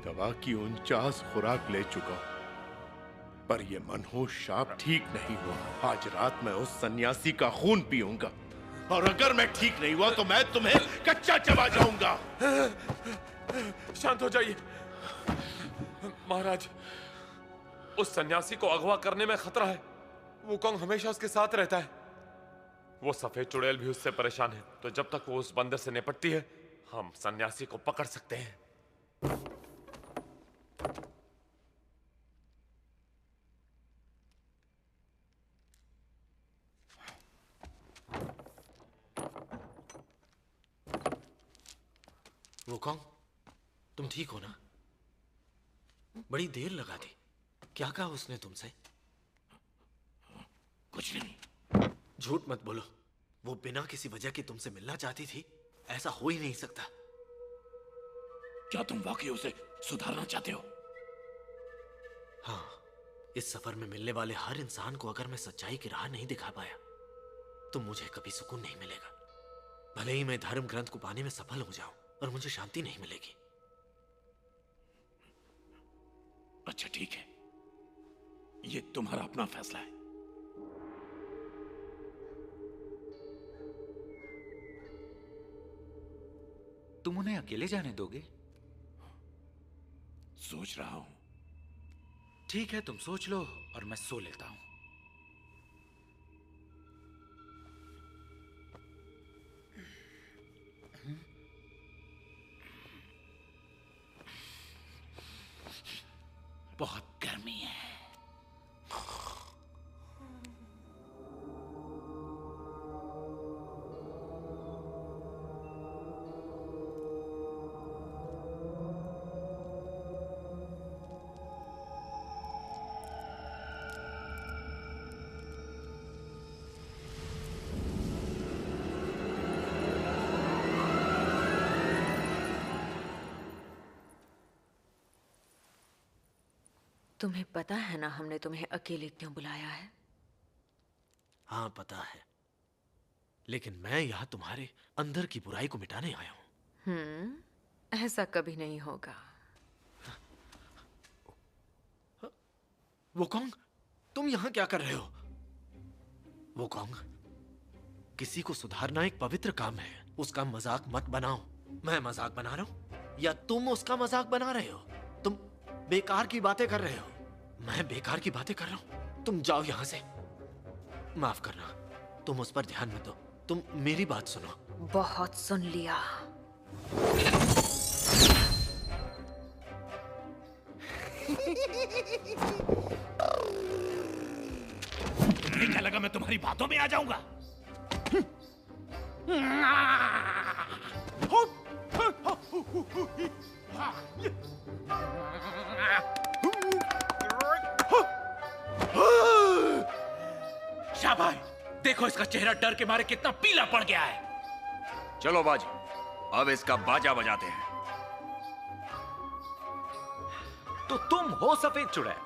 S15: दवा की 49 खुराक ले चुका हूं, पर यह मनहूस शाप ठीक नहीं हुआ। आज रात मैं उस सन्यासी का खून पीऊंगा, और अगर मैं ठीक नहीं हुआ तो मैं तुम्हें कच्चा चबा जाऊंगा।
S3: शांत हो जाइए महाराज। उस सन्यासी को अगवा करने में खतरा है। वुकोंग हमेशा उसके साथ रहता है। वो सफेद चुड़ैल भी उससे परेशान है, तो जब तक वो उस बंदर से निपटती है हम सन्यासी को पकड़ सकते हैं।
S5: वुकोंग, तुम ठीक हो ना? बड़ी देर लगा दी। क्या कहा उसने तुमसे?
S6: कुछ नहीं।
S5: झूठ मत बोलो। वो बिना किसी वजह के तुमसे मिलना चाहती थी? ऐसा हो ही नहीं सकता।
S6: क्या तुम वाकई उसे सुधारना चाहते हो?
S5: हाँ, इस सफर में मिलने वाले हर इंसान को अगर मैं सच्चाई की राह नहीं दिखा पाया तो मुझे कभी सुकून नहीं मिलेगा। भले ही मैं धर्म ग्रंथ को पाने में सफल हो जाऊं, और मुझे शांति नहीं मिलेगी।
S6: अच्छा ठीक है, ये तुम्हारा अपना फैसला है।
S11: तुम उन्हें अकेले जाने दोगे?
S6: सोच रहा हूं।
S11: ठीक है, तुम सोच लो और मैं सो लेता हूं।
S6: बहुत गर्मी है।
S10: तुम्हें पता है ना हमने तुम्हें अकेले क्यों बुलाया है?
S5: हाँ पता है, लेकिन मैं यहाँ तुम्हारे अंदर की बुराई को मिटाने आया हूँ।
S10: ऐसा कभी नहीं होगा।
S5: वुकोंग, तुम यहाँ क्या कर रहे हो? वुकोंग, किसी को सुधारना एक पवित्र काम है, उसका मजाक मत बनाओ। मैं मजाक बना रहा हूँ या तुम उसका मजाक बना रहे हो? तुम बेकार की बातें कर रहे हो। मैं बेकार की बातें कर रहा हूं? तुम जाओ यहां से। माफ करना, तुम उस पर ध्यान मत दो। तुम मेरी बात सुनो।
S10: बहुत सुन लिया।
S6: तुम्हें क्या लगा मैं तुम्हारी बातों में आ जाऊंगा?
S11: शाबाश, देखो इसका चेहरा डर के मारे कितना पीला पड़ गया है।
S6: चलो बाजी, अब इसका बाजा बजाते हैं।
S11: तो तुम हो सफेद चुड़ैल।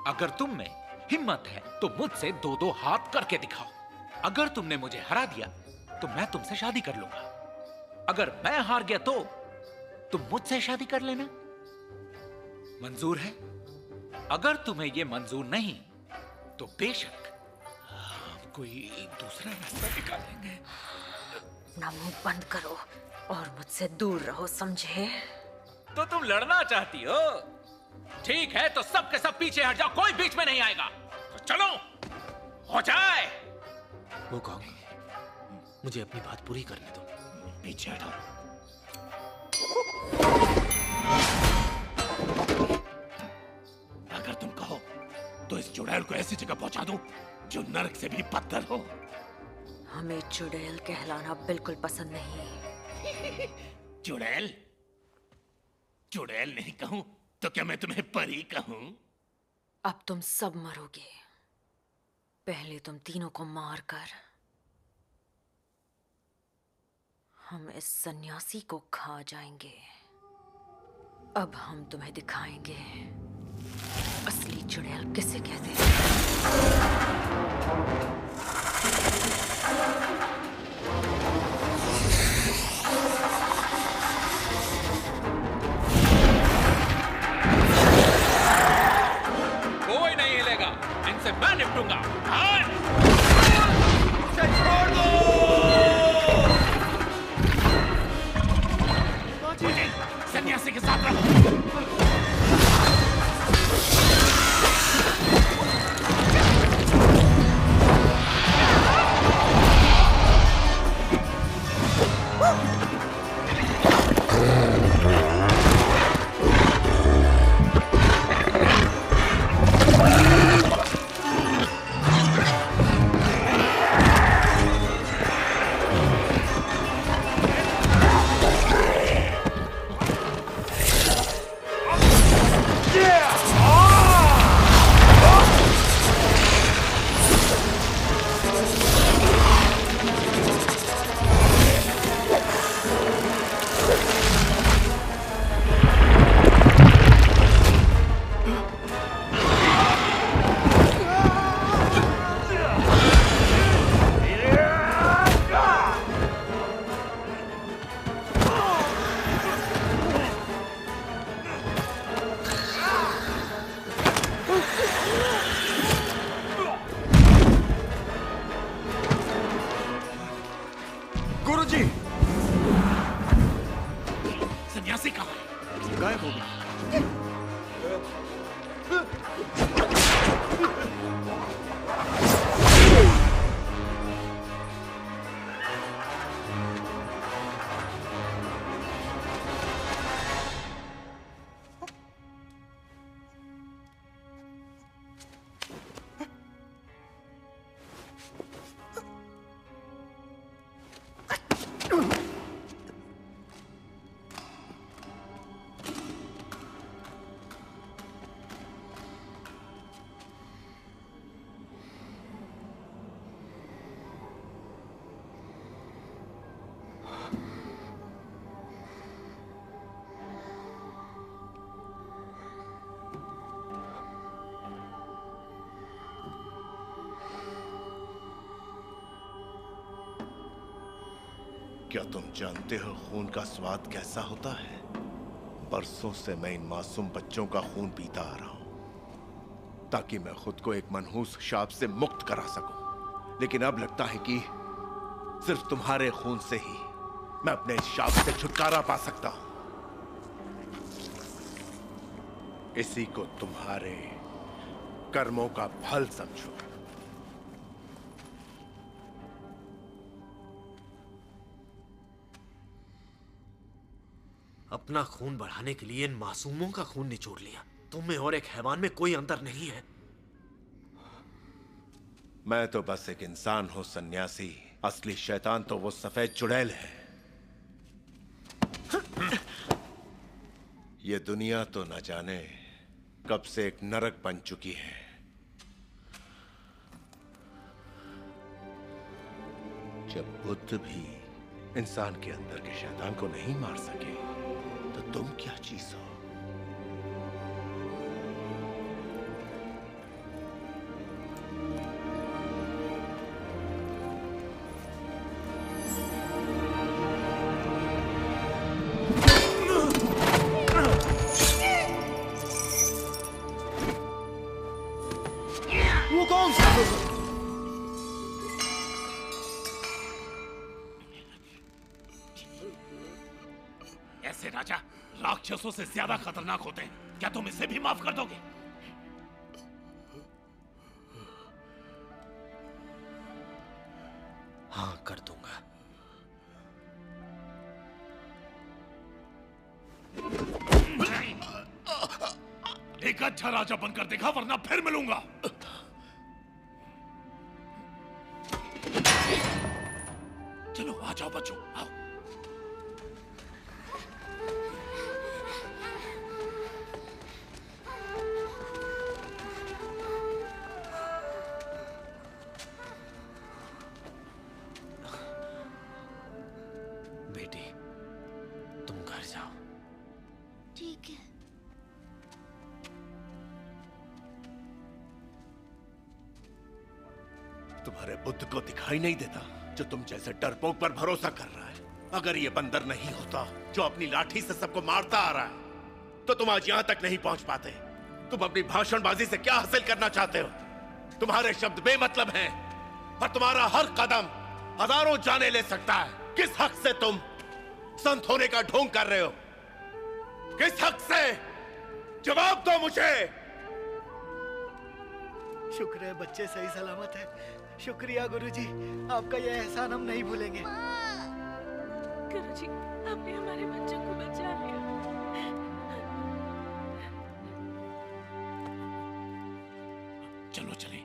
S11: अगर तुम में हिम्मत है तो मुझसे दो दो हाथ करके दिखाओ। अगर तुमने मुझे हरा दिया तो मैं तुमसे शादी कर लूंगा। अगर मैं हार गया तो तुम मुझसे शादी कर लेना। मंजूर है? अगर तुम्हें यह मंजूर नहीं तो बेशक हम कोई दूसरा रास्ता निकालेंगे।
S10: ना मुंह बंद करो और मुझसे दूर रहो, समझे?
S11: तो तुम लड़ना चाहती हो? ठीक है, तो सब के सब पीछे हट जाओ, कोई बीच में नहीं आएगा। तो चलो, हो जाए।
S5: वुकोंग, मुझे अपनी बात पूरी करने दो।
S6: पीछे हटो। अगर तुम कहो तो इस चुड़ैल को ऐसी जगह पहुंचा दूं जो नरक से भी बदतर हो।
S10: हमें चुड़ैल कहलाना बिल्कुल पसंद नहीं।
S6: चुड़ैल? चुड़ैल नहीं कहूं तो क्या मैं तुम्हें परी कहूं?
S10: अब तुम सब मरोगे। पहले तुम तीनों को मारकर हम इस सन्यासी को खा जाएंगे। अब हम तुम्हें दिखाएंगे असली चुड़ैल किसे कहते हैं।
S11: कोई नहीं हिलेगा, इनसे मैं निपटूंगा।
S6: छोड़ दो। सन्यासी के साथ रहो। सन्यासी कहाँ है?
S5: गायब हो गया।
S15: क्या तुम जानते हो खून का स्वाद कैसा होता है? बरसों से मैं इन मासूम बच्चों का खून पीता आ रहा हूं ताकि मैं खुद को एक मनहूस शाप से मुक्त करा सकूं। लेकिन अब लगता है कि सिर्फ तुम्हारे खून से ही मैं अपने इस शाप से छुटकारा पा सकता हूं। इसी को तुम्हारे कर्मों का फल समझो।
S5: अपना खून बढ़ाने के लिए इन मासूमों का खून निचोड़ लिया। तुम में और एक हैवान में कोई अंतर नहीं है।
S15: मैं तो बस एक इंसान हूं सन्यासी, असली शैतान तो वो सफेद चुड़ैल है। ये दुनिया तो न जाने कब से एक नरक बन चुकी है। जब बुद्ध भी इंसान के अंदर के शैतान को नहीं मार सके तो तुम क्या चीज हो?
S12: वो कौन?
S6: ऐसे राजा राक्षसों से ज्यादा खतरनाक होते हैं। क्या तुम इसे भी माफ कर दोगे?
S5: हाँ, कर दूंगा।
S6: एक अच्छा राजा बनकर देखा, वरना फिर मिलूंगा। चलो आ जाओ बच्चों, आओ।
S5: बेटी, तुम घर जाओ।
S8: ठीक है।
S15: तुम्हारे बुद्ध को दिखाई नहीं देता जो तुम जैसे डरपोक पर भरोसा कर रहा है? अगर ये बंदर नहीं होता जो अपनी लाठी से सबको मारता आ रहा है तो तुम आज यहां तक नहीं पहुंच पाते। तुम अपनी भाषणबाजी से क्या हासिल करना चाहते हो? तुम्हारे शब्द बेमतलब हैं और तुम्हारा हर कदम हजारों जाने ले सकता है। किस हक से तुम संत होने का ढोंग कर रहे हो? किस हक से? जवाब दो मुझे।
S4: शुक्र है बच्चे सही सलामत है। शुक्रिया गुरुजी, आपका यह एहसान हम नहीं भूलेंगे।
S7: गुरुजी, आपने हमारे बच्चों को बचा लिया।
S6: चलो चले।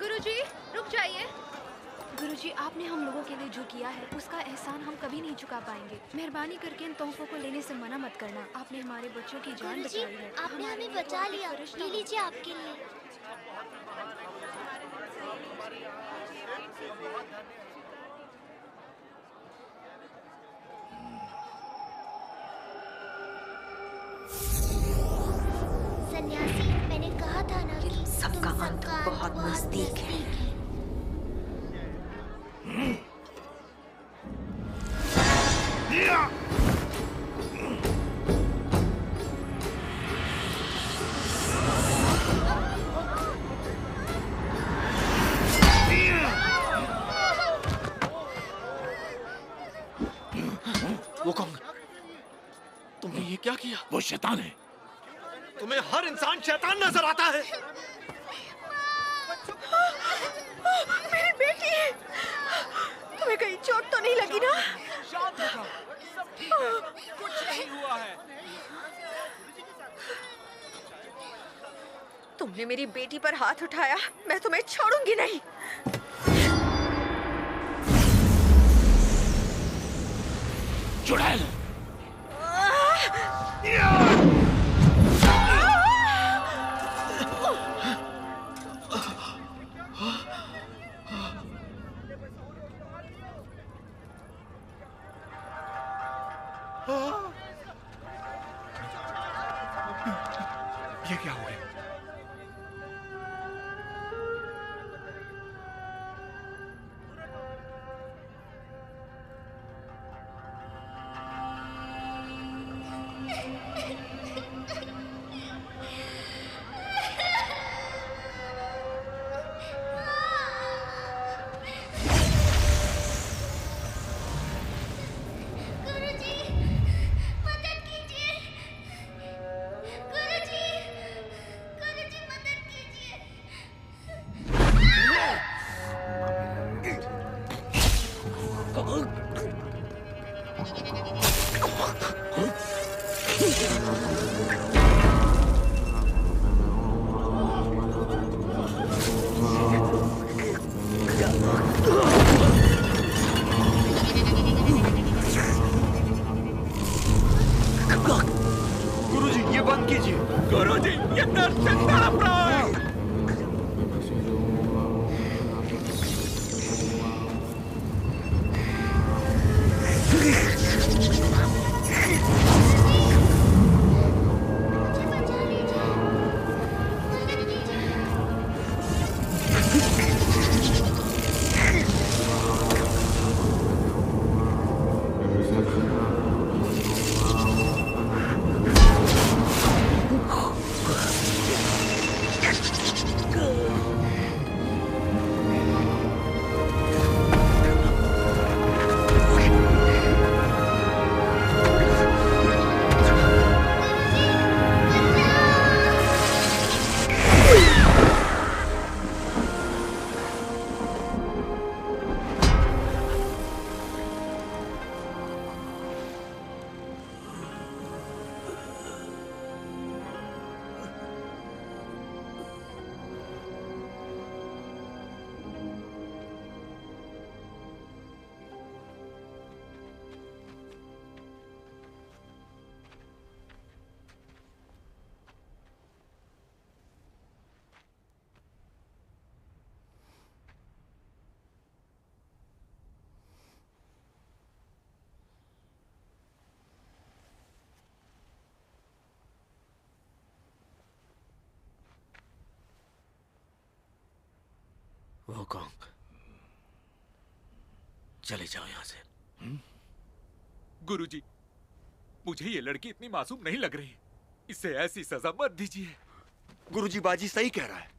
S13: गुरुजी, रुक जाइए। गुरुजी, आपने हम लोगों के लिए जो किया है उसका एहसान हम कभी नहीं चुका पाएंगे। मेहरबानी करके इन तोहफों को लेने से मना मत करना। आपने हमारे बच्चों की जान
S8: गुरुजी,
S13: बचाई है।
S8: आपने हमें बचा लिया। ये लीजिए आपके लिए। सन्यासी, मैंने कहा था ना कि
S10: सबका अंत बहुत नजदीक है।
S5: वो कौन? तुमने ये क्या किया?
S6: वो शैतान है।
S5: तुम्हें हर इंसान शैतान नजर आता है।
S7: मेरी बेटी, तुम्हें कहीं चोट तो नहीं लगी ना?
S12: शांत हो जाओ, सब ठीक है, कुछ नहीं हुआ है।
S7: तुमने मेरी बेटी पर हाथ उठाया, मैं तुम्हें छोड़ूंगी नहीं।
S6: चुड़ैल!
S12: ये क्या हो गया?
S11: गुरुजी, ये दर्द से तड़प रहा है।
S5: वुकोंग, चले जाओ यहां से।
S11: गुरुजी, मुझे ये लड़की इतनी मासूम नहीं लग रही। इसे ऐसी सजा मत दीजिए।
S12: गुरुजी, बाजी सही कह रहा है।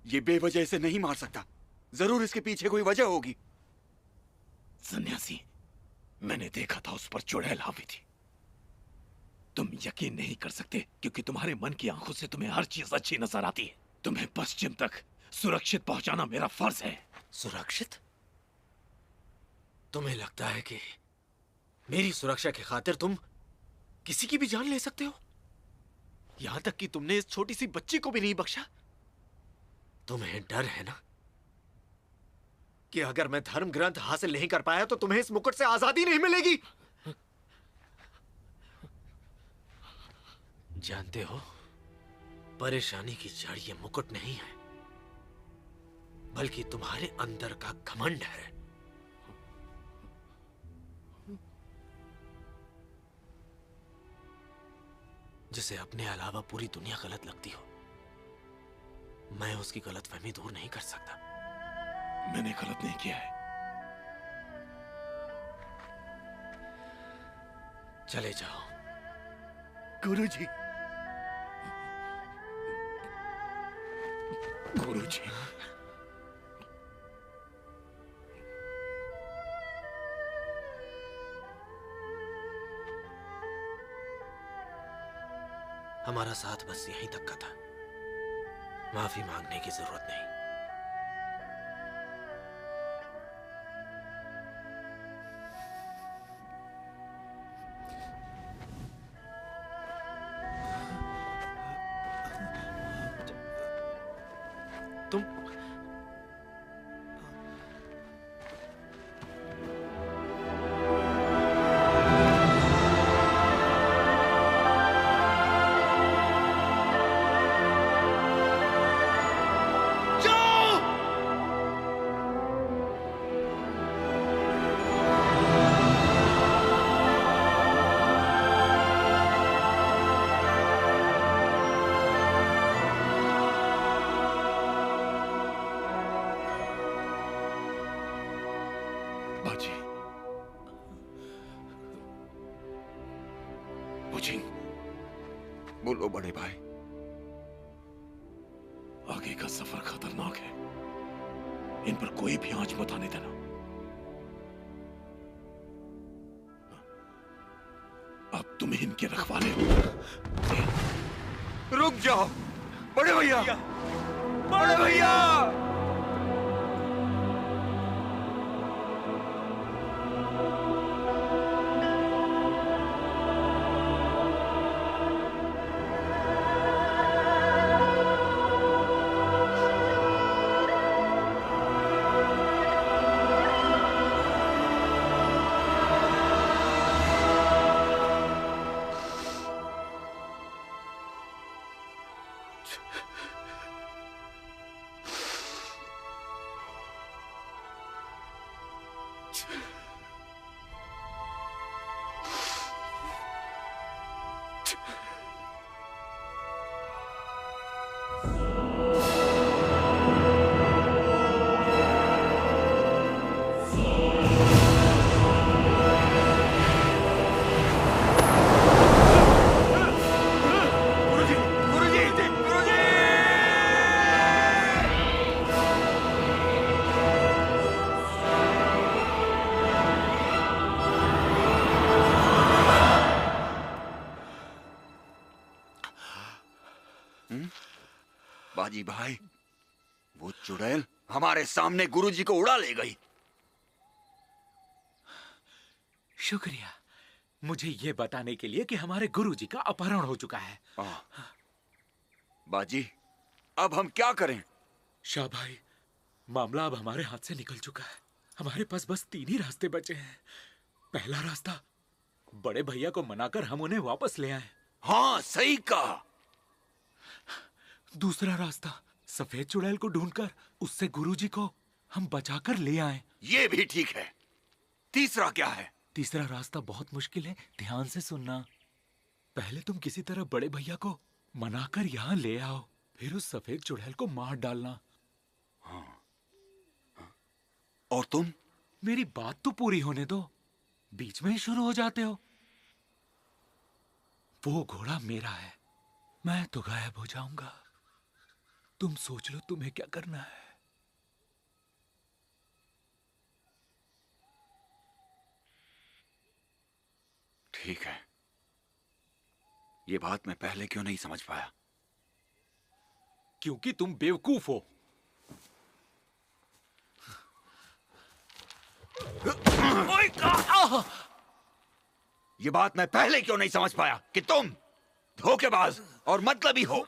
S12: ये बेवजह इसे नहीं मार सकता। जरूर इसके पीछे कोई वजह होगी।
S6: सन्यासी, मैंने देखा था उस पर चुड़ैल हावी थी। तुम यकीन नहीं कर सकते क्योंकि तुम्हारे मन की आंखों से तुम्हें हर चीज अच्छी नजर आती है। तुम्हें पश्चिम तक सुरक्षित पहुंचाना मेरा फर्ज है।
S5: सुरक्षित? तुम्हें लगता है कि मेरी सुरक्षा की खातिर तुम किसी की भी जान ले सकते हो? यहां तक कि तुमने इस छोटी सी बच्ची को भी नहीं बख्शा। तुम्हें डर है ना कि अगर मैं धर्म ग्रंथ हासिल नहीं कर पाया तो तुम्हें इस मुकुट से आजादी नहीं मिलेगी। जानते हो, परेशानी की जड़ ये मुकुट नहीं है, बल्कि तुम्हारे अंदर का घमंड है। जिसे अपने अलावा पूरी दुनिया गलत लगती हो, मैं उसकी गलतफहमी दूर नहीं कर सकता।
S6: मैंने गलत नहीं किया है।
S5: चले जाओ।
S12: गुरुजी,
S6: गुरुजी,
S5: हमारा साथ बस यहीं तक का था। माफी मांगने की जरूरत नहीं।
S12: बोलो बड़े भाई।
S6: आगे का सफर खतरनाक है। इन पर कोई भी आंच मत आने देना। अब तुम्हें इनके रखवाले हो।
S12: रुक जाओ बड़े भैया, बड़े भैया। बाजी भाई, वो चुड़ैल हमारे सामने गुरुजी को उड़ा ले गई।
S11: शुक्रिया मुझे ये बताने के लिए कि हमारे गुरुजी का अपहरण हो चुका है।
S12: बाजी, अब हम क्या करें?
S11: शाह भाई, मामला अब हमारे हाथ से निकल चुका है। हमारे पास बस 3 ही रास्ते बचे हैं। पहला रास्ता, बड़े भैया को मनाकर हम उन्हें वापस ले आए।
S12: हाँ, सही कहा।
S11: दूसरा रास्ता, सफेद चुड़ैल को ढूंढकर उससे गुरुजी को हम बचाकर ले आए।
S12: ये भी ठीक है। तीसरा क्या है?
S11: तीसरा रास्ता बहुत मुश्किल है, ध्यान से सुनना। पहले तुम किसी तरह बड़े भैया को मनाकर यहाँ ले आओ, फिर उस सफेद चुड़ैल को मार डालना।
S12: और तुम?
S11: मेरी बात तो पूरी होने दो, बीच में ही शुरू हो जाते हो। वो घोड़ा मेरा है, मैं तो गायब हो जाऊंगा। तुम सोच लो तुम्हें क्या करना है।
S12: ठीक है। ये बात मैं पहले क्यों नहीं समझ पाया?
S11: क्योंकि तुम बेवकूफ हो।
S12: ये बात मैं पहले क्यों नहीं समझ पाया कि तुम धोखेबाज और मतलबी हो।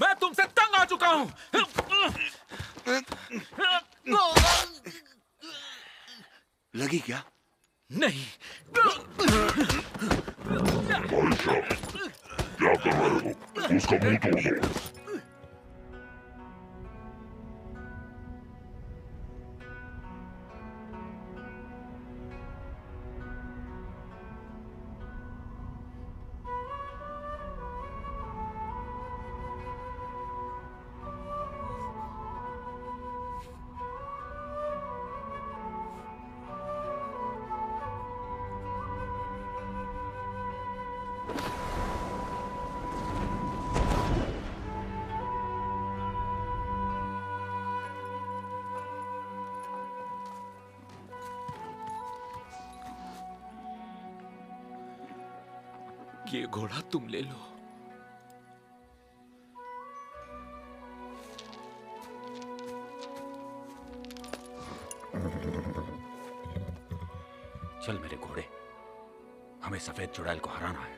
S11: मैं तुमसे तंग आ चुका हूं।
S12: लगी क्या?
S11: नहीं।
S9: क्या कर रहे हो? उसका मुंह तोड़ दो।
S11: ये घोड़ा तुम ले लो।
S12: चल मेरे घोड़े, हमें सफेद चुड़ैल को हराना है।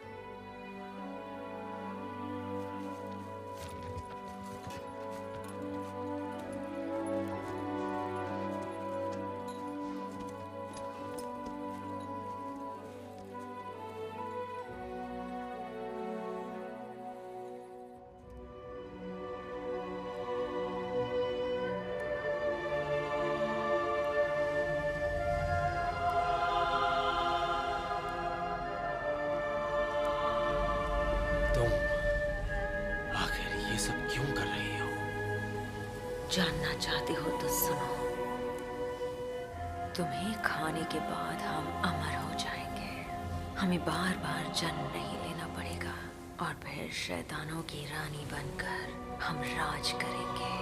S10: जानना चाहते हो तो सुनो। तुम्हें खाने के बाद हम अमर हो जाएंगे। हमें बार बार जन्म नहीं लेना पड़ेगा और फिर शैतानों की रानी बनकर हम राज करेंगे।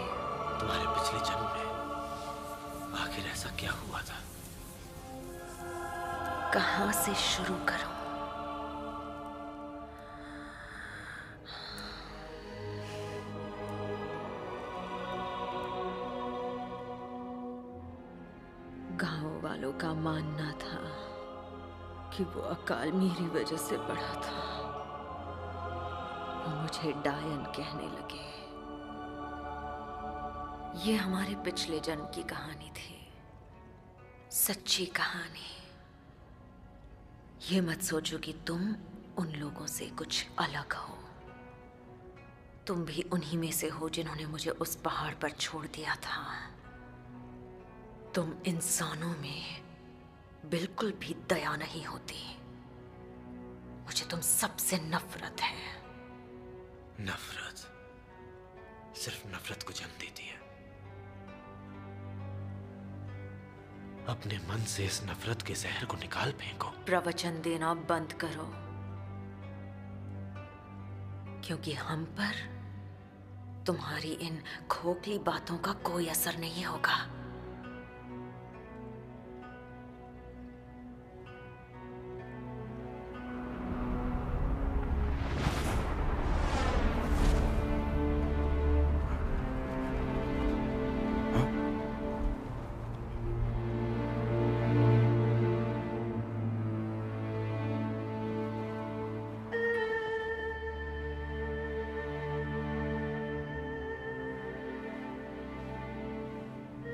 S5: तुम्हारे पिछले जन्म में आखिर ऐसा क्या हुआ था?
S10: कहाँ से शुरू करूं? गांव वालों का मानना था कि वो अकाल मेरी वजह से बढ़ा था। वो मुझे डायन कहने लगे। ये हमारे पिछले जन्म की कहानी थी, सच्ची कहानी। ये मत सोचो कि तुम उन लोगों से कुछ अलग हो। तुम भी उन्हीं में से हो जिन्होंने मुझे उस पहाड़ पर छोड़ दिया था। तुम इंसानों में बिल्कुल भी दया नहीं होती। मुझे तुम सबसे नफरत है।
S5: नफरत सिर्फ नफरत को जन्म देती है। अपने मन से इस नफरत के जहर को निकाल फेंको।
S10: प्रवचन देना बंद करो, क्योंकि हम पर तुम्हारी इन खोखली बातों का कोई असर नहीं होगा।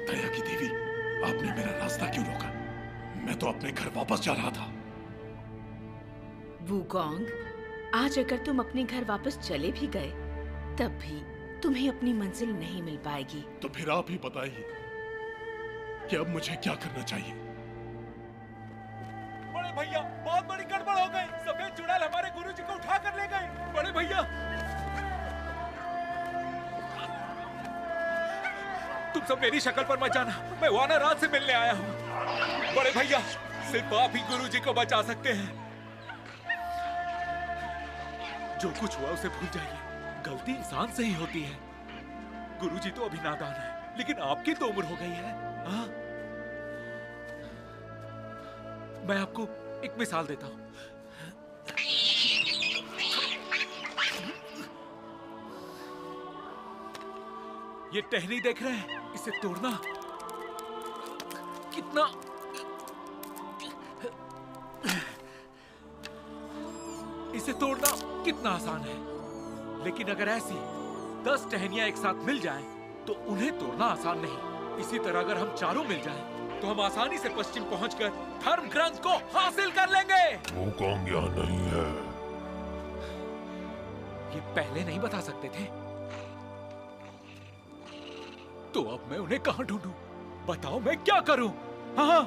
S6: दया की देवी, आपने मेरा रास्ता क्यों रोका? मैं तो अपने घर वापस जा रहा था।
S7: वूगोंग, आज अगर तुम अपने घर वापस चले भी गए तब भी तुम्हें अपनी मंजिल नहीं मिल पाएगी।
S6: तो फिर आप ही बताइए कि अब मुझे क्या करना चाहिए।
S11: बड़े भैया, बहुत बड़ी गड़बड़ हो गई। सफेद चुड़ैल हमारे गुरुजी को उठा कर ले गई। बड़े भैया, तुम सब मेरी शक्ल पर मत जाना। मैं वाना रात से मिलने आया हूँ। बड़े भैया, सिर्फ आप ही गुरुजी को बचा सकते हैं। जो कुछ हुआ उसे भूल जाइए। गलती इंसान से ही होती है। गुरुजी तो अभी नादान है, लेकिन आपकी तो उम्र हो गई है। हाँ? मैं आपको एक मिसाल देता हूं। ये टहनी देख रहे हैं? इसे तोड़ना कितना इसे तोड़ना कितना आसान है, लेकिन अगर ऐसी 10 टहनियां एक साथ मिल जाएं, तो उन्हें तोड़ना आसान नहीं। इसी तरह अगर हम चारों मिल जाएं, तो हम आसानी से पश्चिम पहुंचकर धर्म ग्रंथ को हासिल कर लेंगे।
S9: वूकोंग यहाँ नहीं है।
S11: ये पहले नहीं बता सकते थे, तो अब मैं उन्हें कहां ढूंढूं? बताओ मैं क्या करूं? हाँ,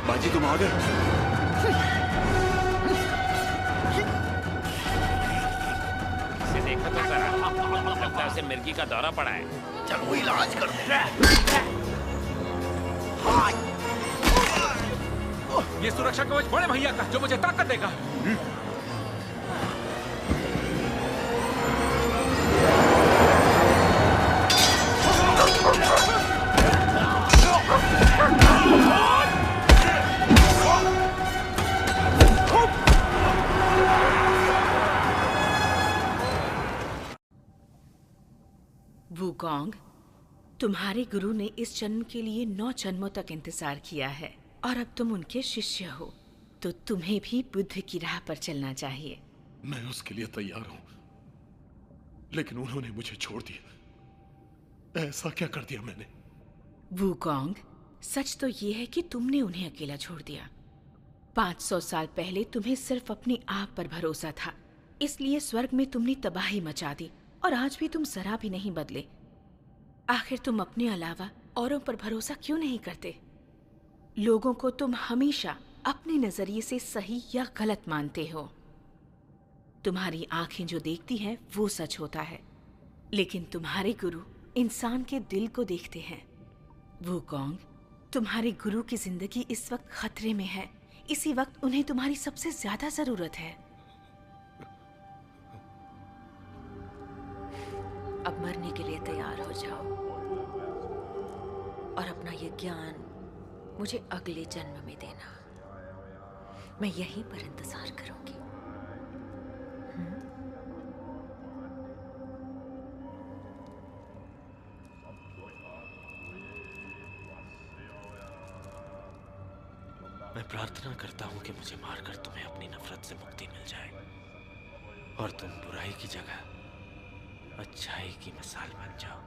S12: बाजी तुम आ गए।
S2: इसे देखा तो जरा, लगता है उसे मिर्गी का दौरा पड़ा है।
S4: चलो इलाज कर दे।
S11: ये सुरक्षा कवच बड़े भैया का, जो मुझे ताकत देगा।
S7: वुकोंग, तुम्हारे गुरु ने इस जन्म के लिए 9 जन्मों तक इंतजार किया है और अब तुम उनके शिष्य हो, तो तुम्हें भी बुद्ध की राह पर चलना चाहिए।
S6: मैं उसके लिए तैयार हूं, लेकिन उन्होंने मुझे छोड़ दिया। ऐसा क्या कर दिया मैंने?
S7: वुकोंग, सच तो ये है कि तुमने उन्हें अकेला छोड़ दिया। 500 साल पहले तुम्हें सिर्फ अपनी आग पर भरोसा था, इसलिए स्वर्ग में तुमने तबाही मचा दी और आज भी तुम जरा भी नहीं बदले। आखिर तुम अपने अलावा औरों पर भरोसा क्यों नहीं करते? लोगों को तुम हमेशा अपने नजरिए से सही या गलत मानते हो। तुम्हारी आंखें जो देखती हैं वो सच होता है, लेकिन तुम्हारे गुरु इंसान के दिल को देखते हैं। वुकोंग, तुम्हारे गुरु की जिंदगी इस वक्त खतरे में है। इसी वक्त उन्हें तुम्हारी सबसे ज्यादा जरूरत है।
S10: अब मरने के लिए तैयार हो जाओ और अपना ये ज्ञान मुझे अगले जन्म में देना। मैं यहीं पर इंतजार करूंगी।
S5: मैं प्रार्थना करता हूं कि मुझे मारकर तुम्हें अपनी नफरत से मुक्ति मिल जाए और तुम बुराई की जगह अच्छाई की मिसाल बन जाओ।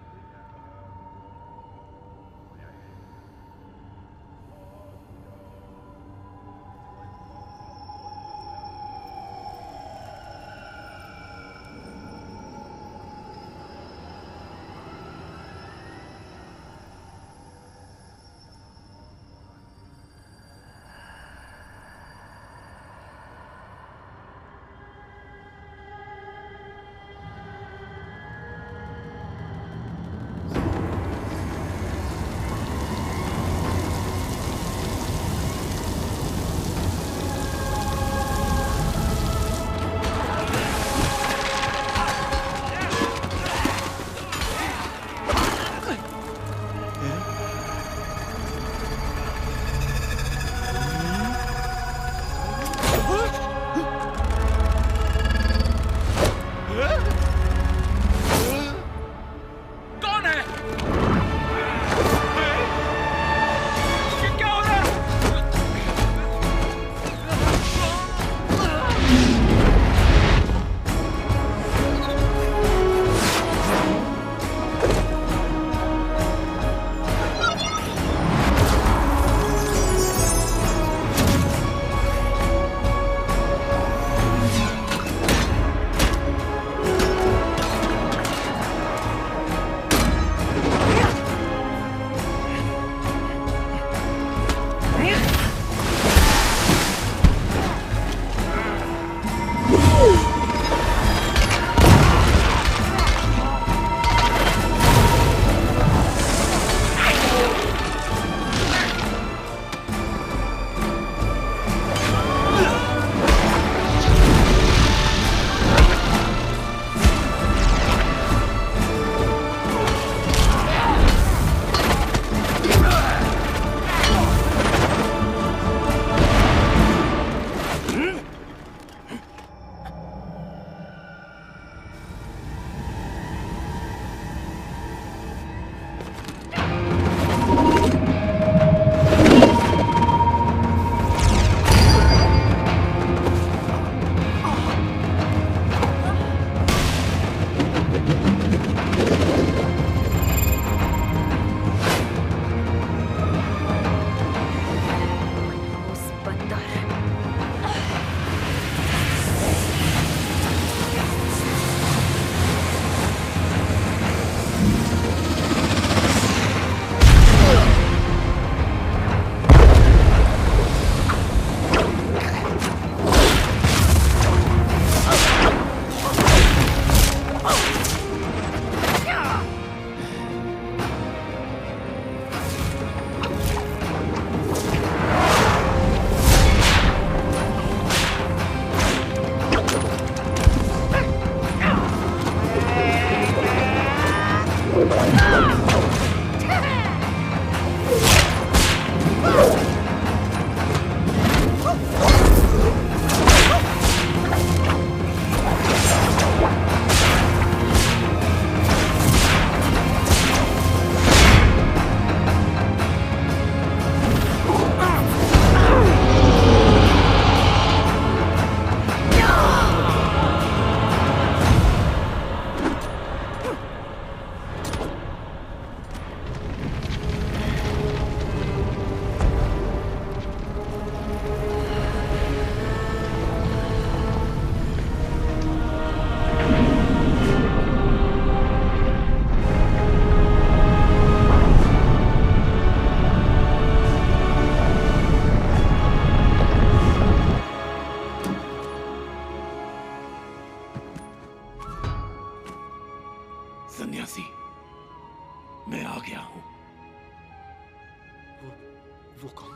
S5: वुकोंग।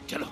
S6: चलो।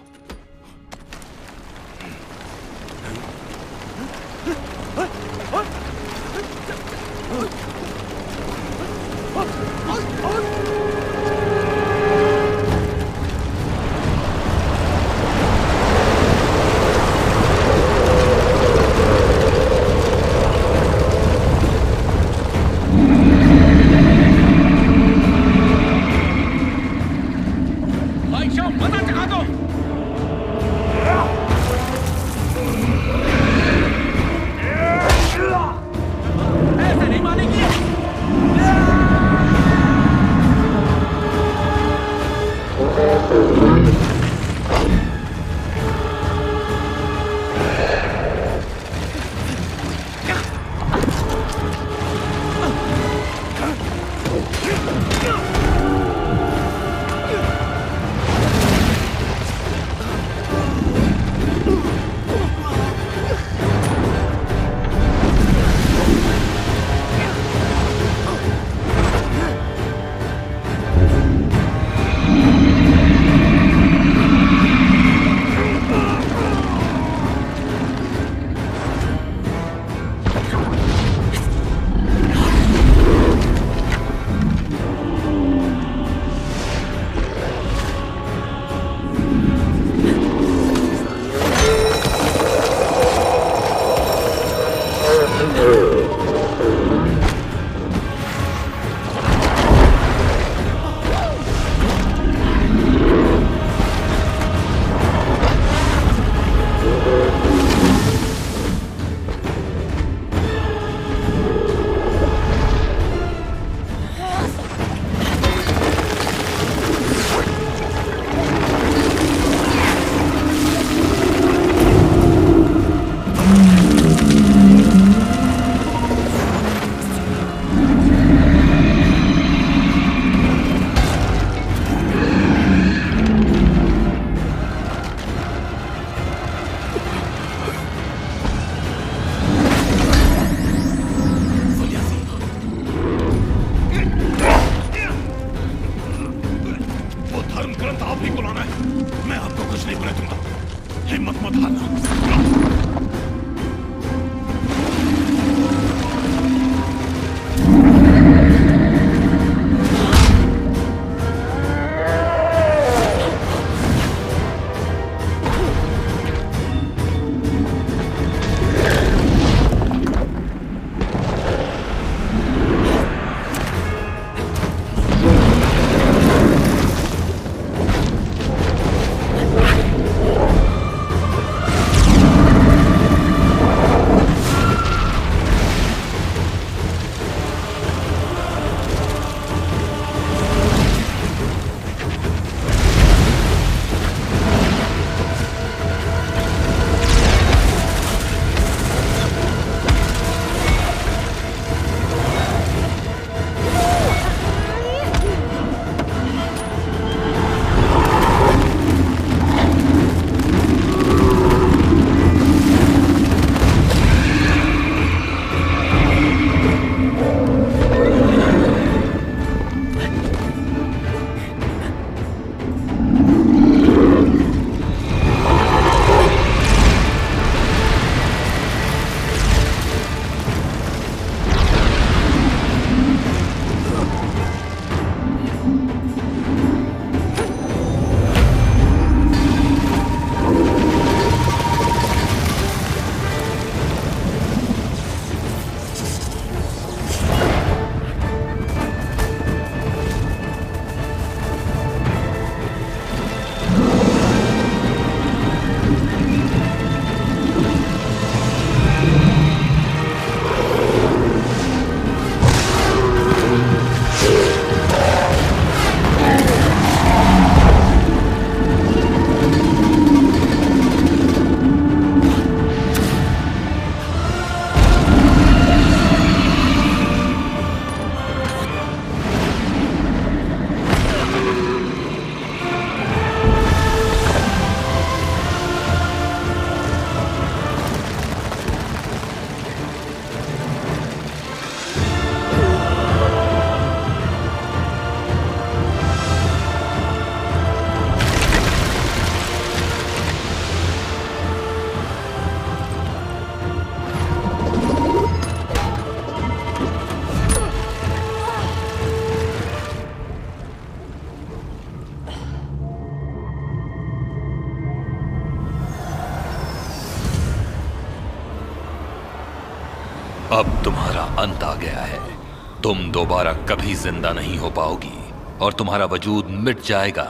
S1: अब तुम्हारा अंत आ गया है। तुम दोबारा कभी जिंदा नहीं हो पाओगी और तुम्हारा वजूद मिट जाएगा,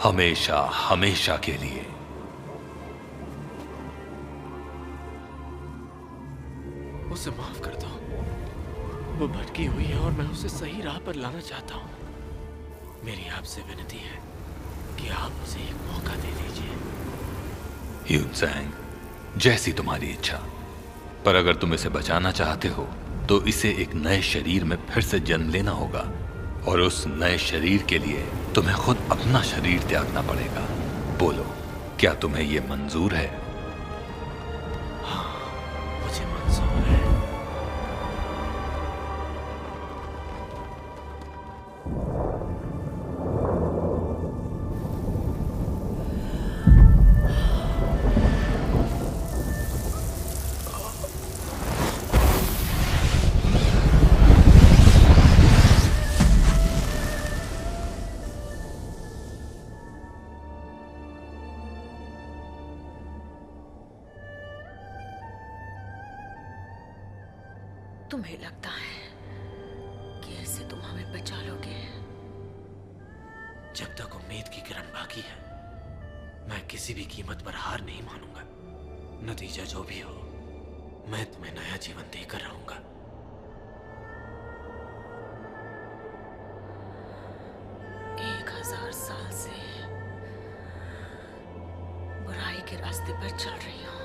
S1: हमेशा हमेशा के लिए।
S5: उसे माफ कर दो। वो भटकी हुई है और मैं उसे सही राह पर लाना चाहता हूँ। मेरी आपसे विनती है कि आप उसे एक मौका दे दीजिए।
S1: ह्यूनसैंग, जैसी तुम्हारी इच्छा। पर अगर तुम इसे बचाना चाहते हो तो इसे एक नए शरीर में फिर से जन्म लेना होगा, और उस नए शरीर के लिए तुम्हें खुद अपना शरीर त्यागना पड़ेगा। बोलो, क्या तुम्हें यह मंजूर है?
S5: हाँ, मुझे मंजूर है।
S10: तुम्हें लगता है कि ऐसे तुम हमें बचा लोगे?
S5: जब तक उम्मीद की किरण बाकी है, मैं किसी भी कीमत पर हार नहीं मानूंगा। नतीजा जो भी हो, मैं तुम्हें नया जीवन देकर रहूंगा।
S10: एक 1000 साल से बुराई के रास्ते पर चल रही हूं।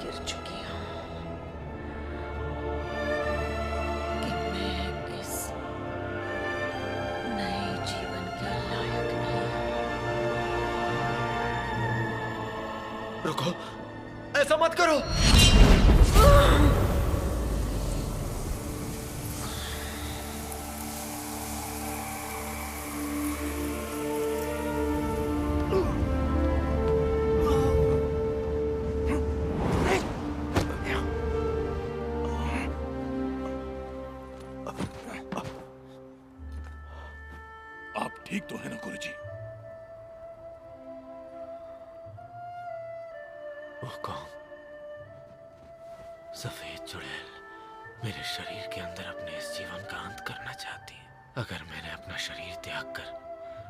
S10: गिर चुकी हूं कि मैं इस नए जीवन के लायक नहीं।
S5: रुको, ऐसा मत करो।
S15: ठीक तो है ना गुरुजी?
S5: वो कौन? सफेद चुड़ैल मेरे शरीर के अंदर अपने इस जीवन का अंत करना चाहती है। अगर मैंने अपना शरीर त्याग कर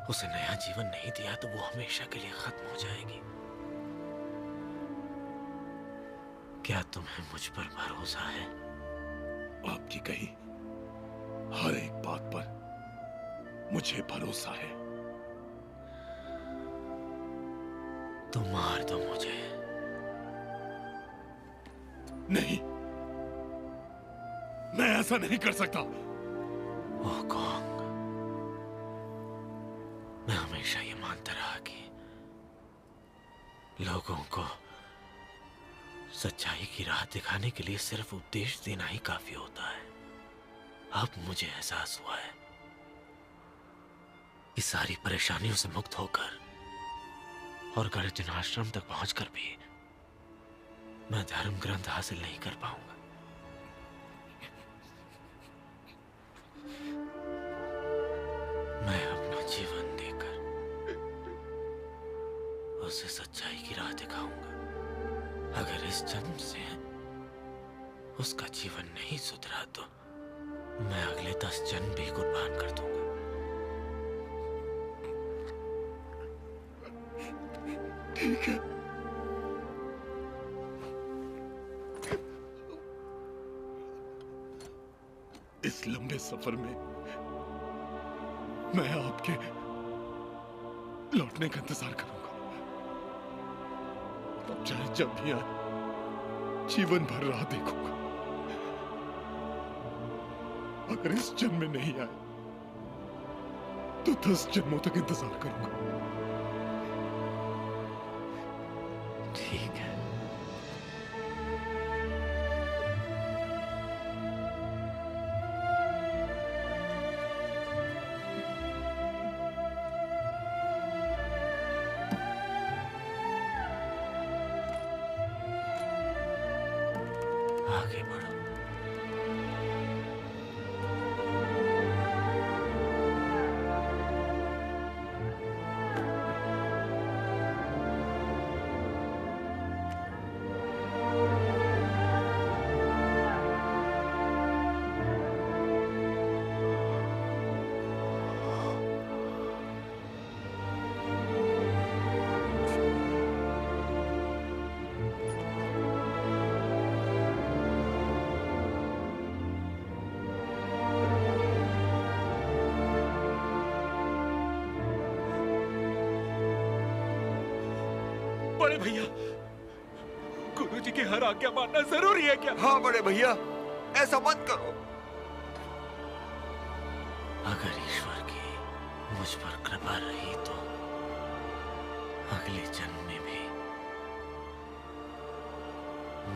S5: उसे नया जीवन नहीं दिया तो वो हमेशा के लिए खत्म हो जाएगी। क्या तुम्हें मुझ पर भरोसा है?
S15: आपकी कही हर एक बात पर मुझे भरोसा है।
S5: तो मार दो मुझे।
S15: नहीं, मैं ऐसा नहीं कर सकता।
S5: ओकोंग, मैं हमेशा ये मानता रहा कि लोगों को सच्चाई की राह दिखाने के लिए सिर्फ उपदेश देना ही काफी होता है। अब मुझे एहसास हुआ है कि सारी परेशानियों से मुक्त होकर और गर्जन आश्रम तक पहुंचकर भी मैं धर्म ग्रंथ हासिल नहीं कर पाऊंगा। मैं अपना जीवन देकर उसे सच्चाई की राह दिखाऊंगा। अगर इस जन्म से उसका जीवन नहीं सुधरा तो मैं अगले 10 जन्म भी कुर्बान कर दूंगा।
S15: ठीक है। इस लंबे सफर में मैं आपके लौटने का इंतजार करूंगा। तब चाहे जब भी आए, जीवन भर राह देखूंगा। अगर इस जन्म में नहीं आए तो 10 जन्मों तक इंतजार करूंगा।
S5: ठीक है। आगे बढ़ो।
S11: बड़े भैया, गुरुजी की हर आज्ञा मानना जरूरी है क्या?
S12: हाँ बड़े भैया, ऐसा मत करो।
S5: अगर ईश्वर की मुझ पर कृपा रही तो अगले जन्म में भी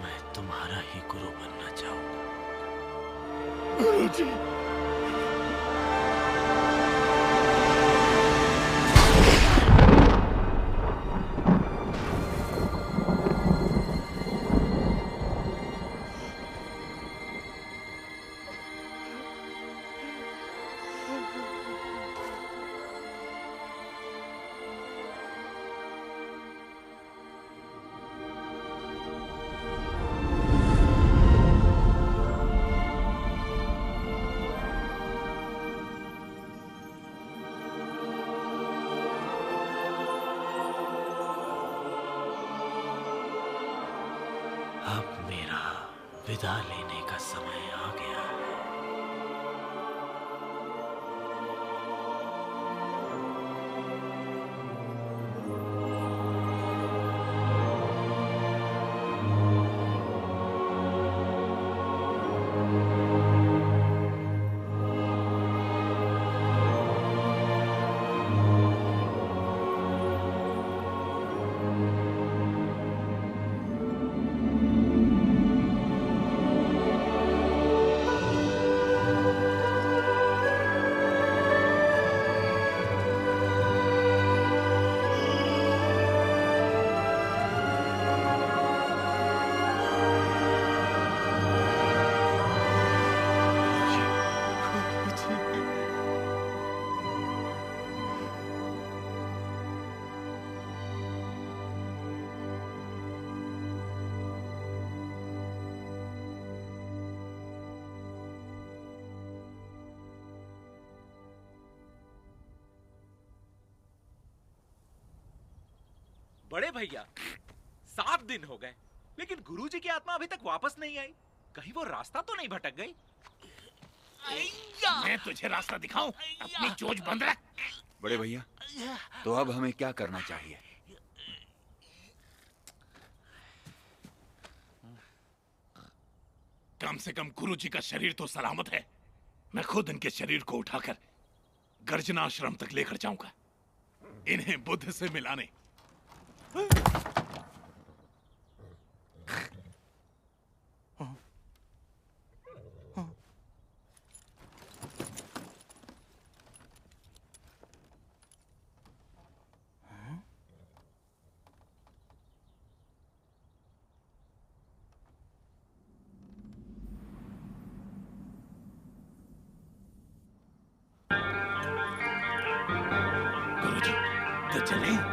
S5: मैं तुम्हारा ही गुरु बनना चाहूंगा।
S4: गुरुजी,
S5: अब मेरा विदा लेने का समय आ गया है।
S11: बड़े भैया, 7 दिन हो गए लेकिन गुरुजी की आत्मा अभी तक वापस नहीं आई। कहीं वो रास्ता तो नहीं भटक गई?
S6: मैं तुझे रास्ता दिखाऊं? अपनी चोंच बंद रख।
S12: बड़े भैया, तो अब हमें क्या करना चाहिए?
S6: कम से कम गुरुजी का शरीर तो सलामत है। मैं खुद इनके शरीर को उठाकर गर्जना आश्रम तक लेकर जाऊंगा, इन्हें बुद्ध से मिलाने। गुरुजी, तो चलें?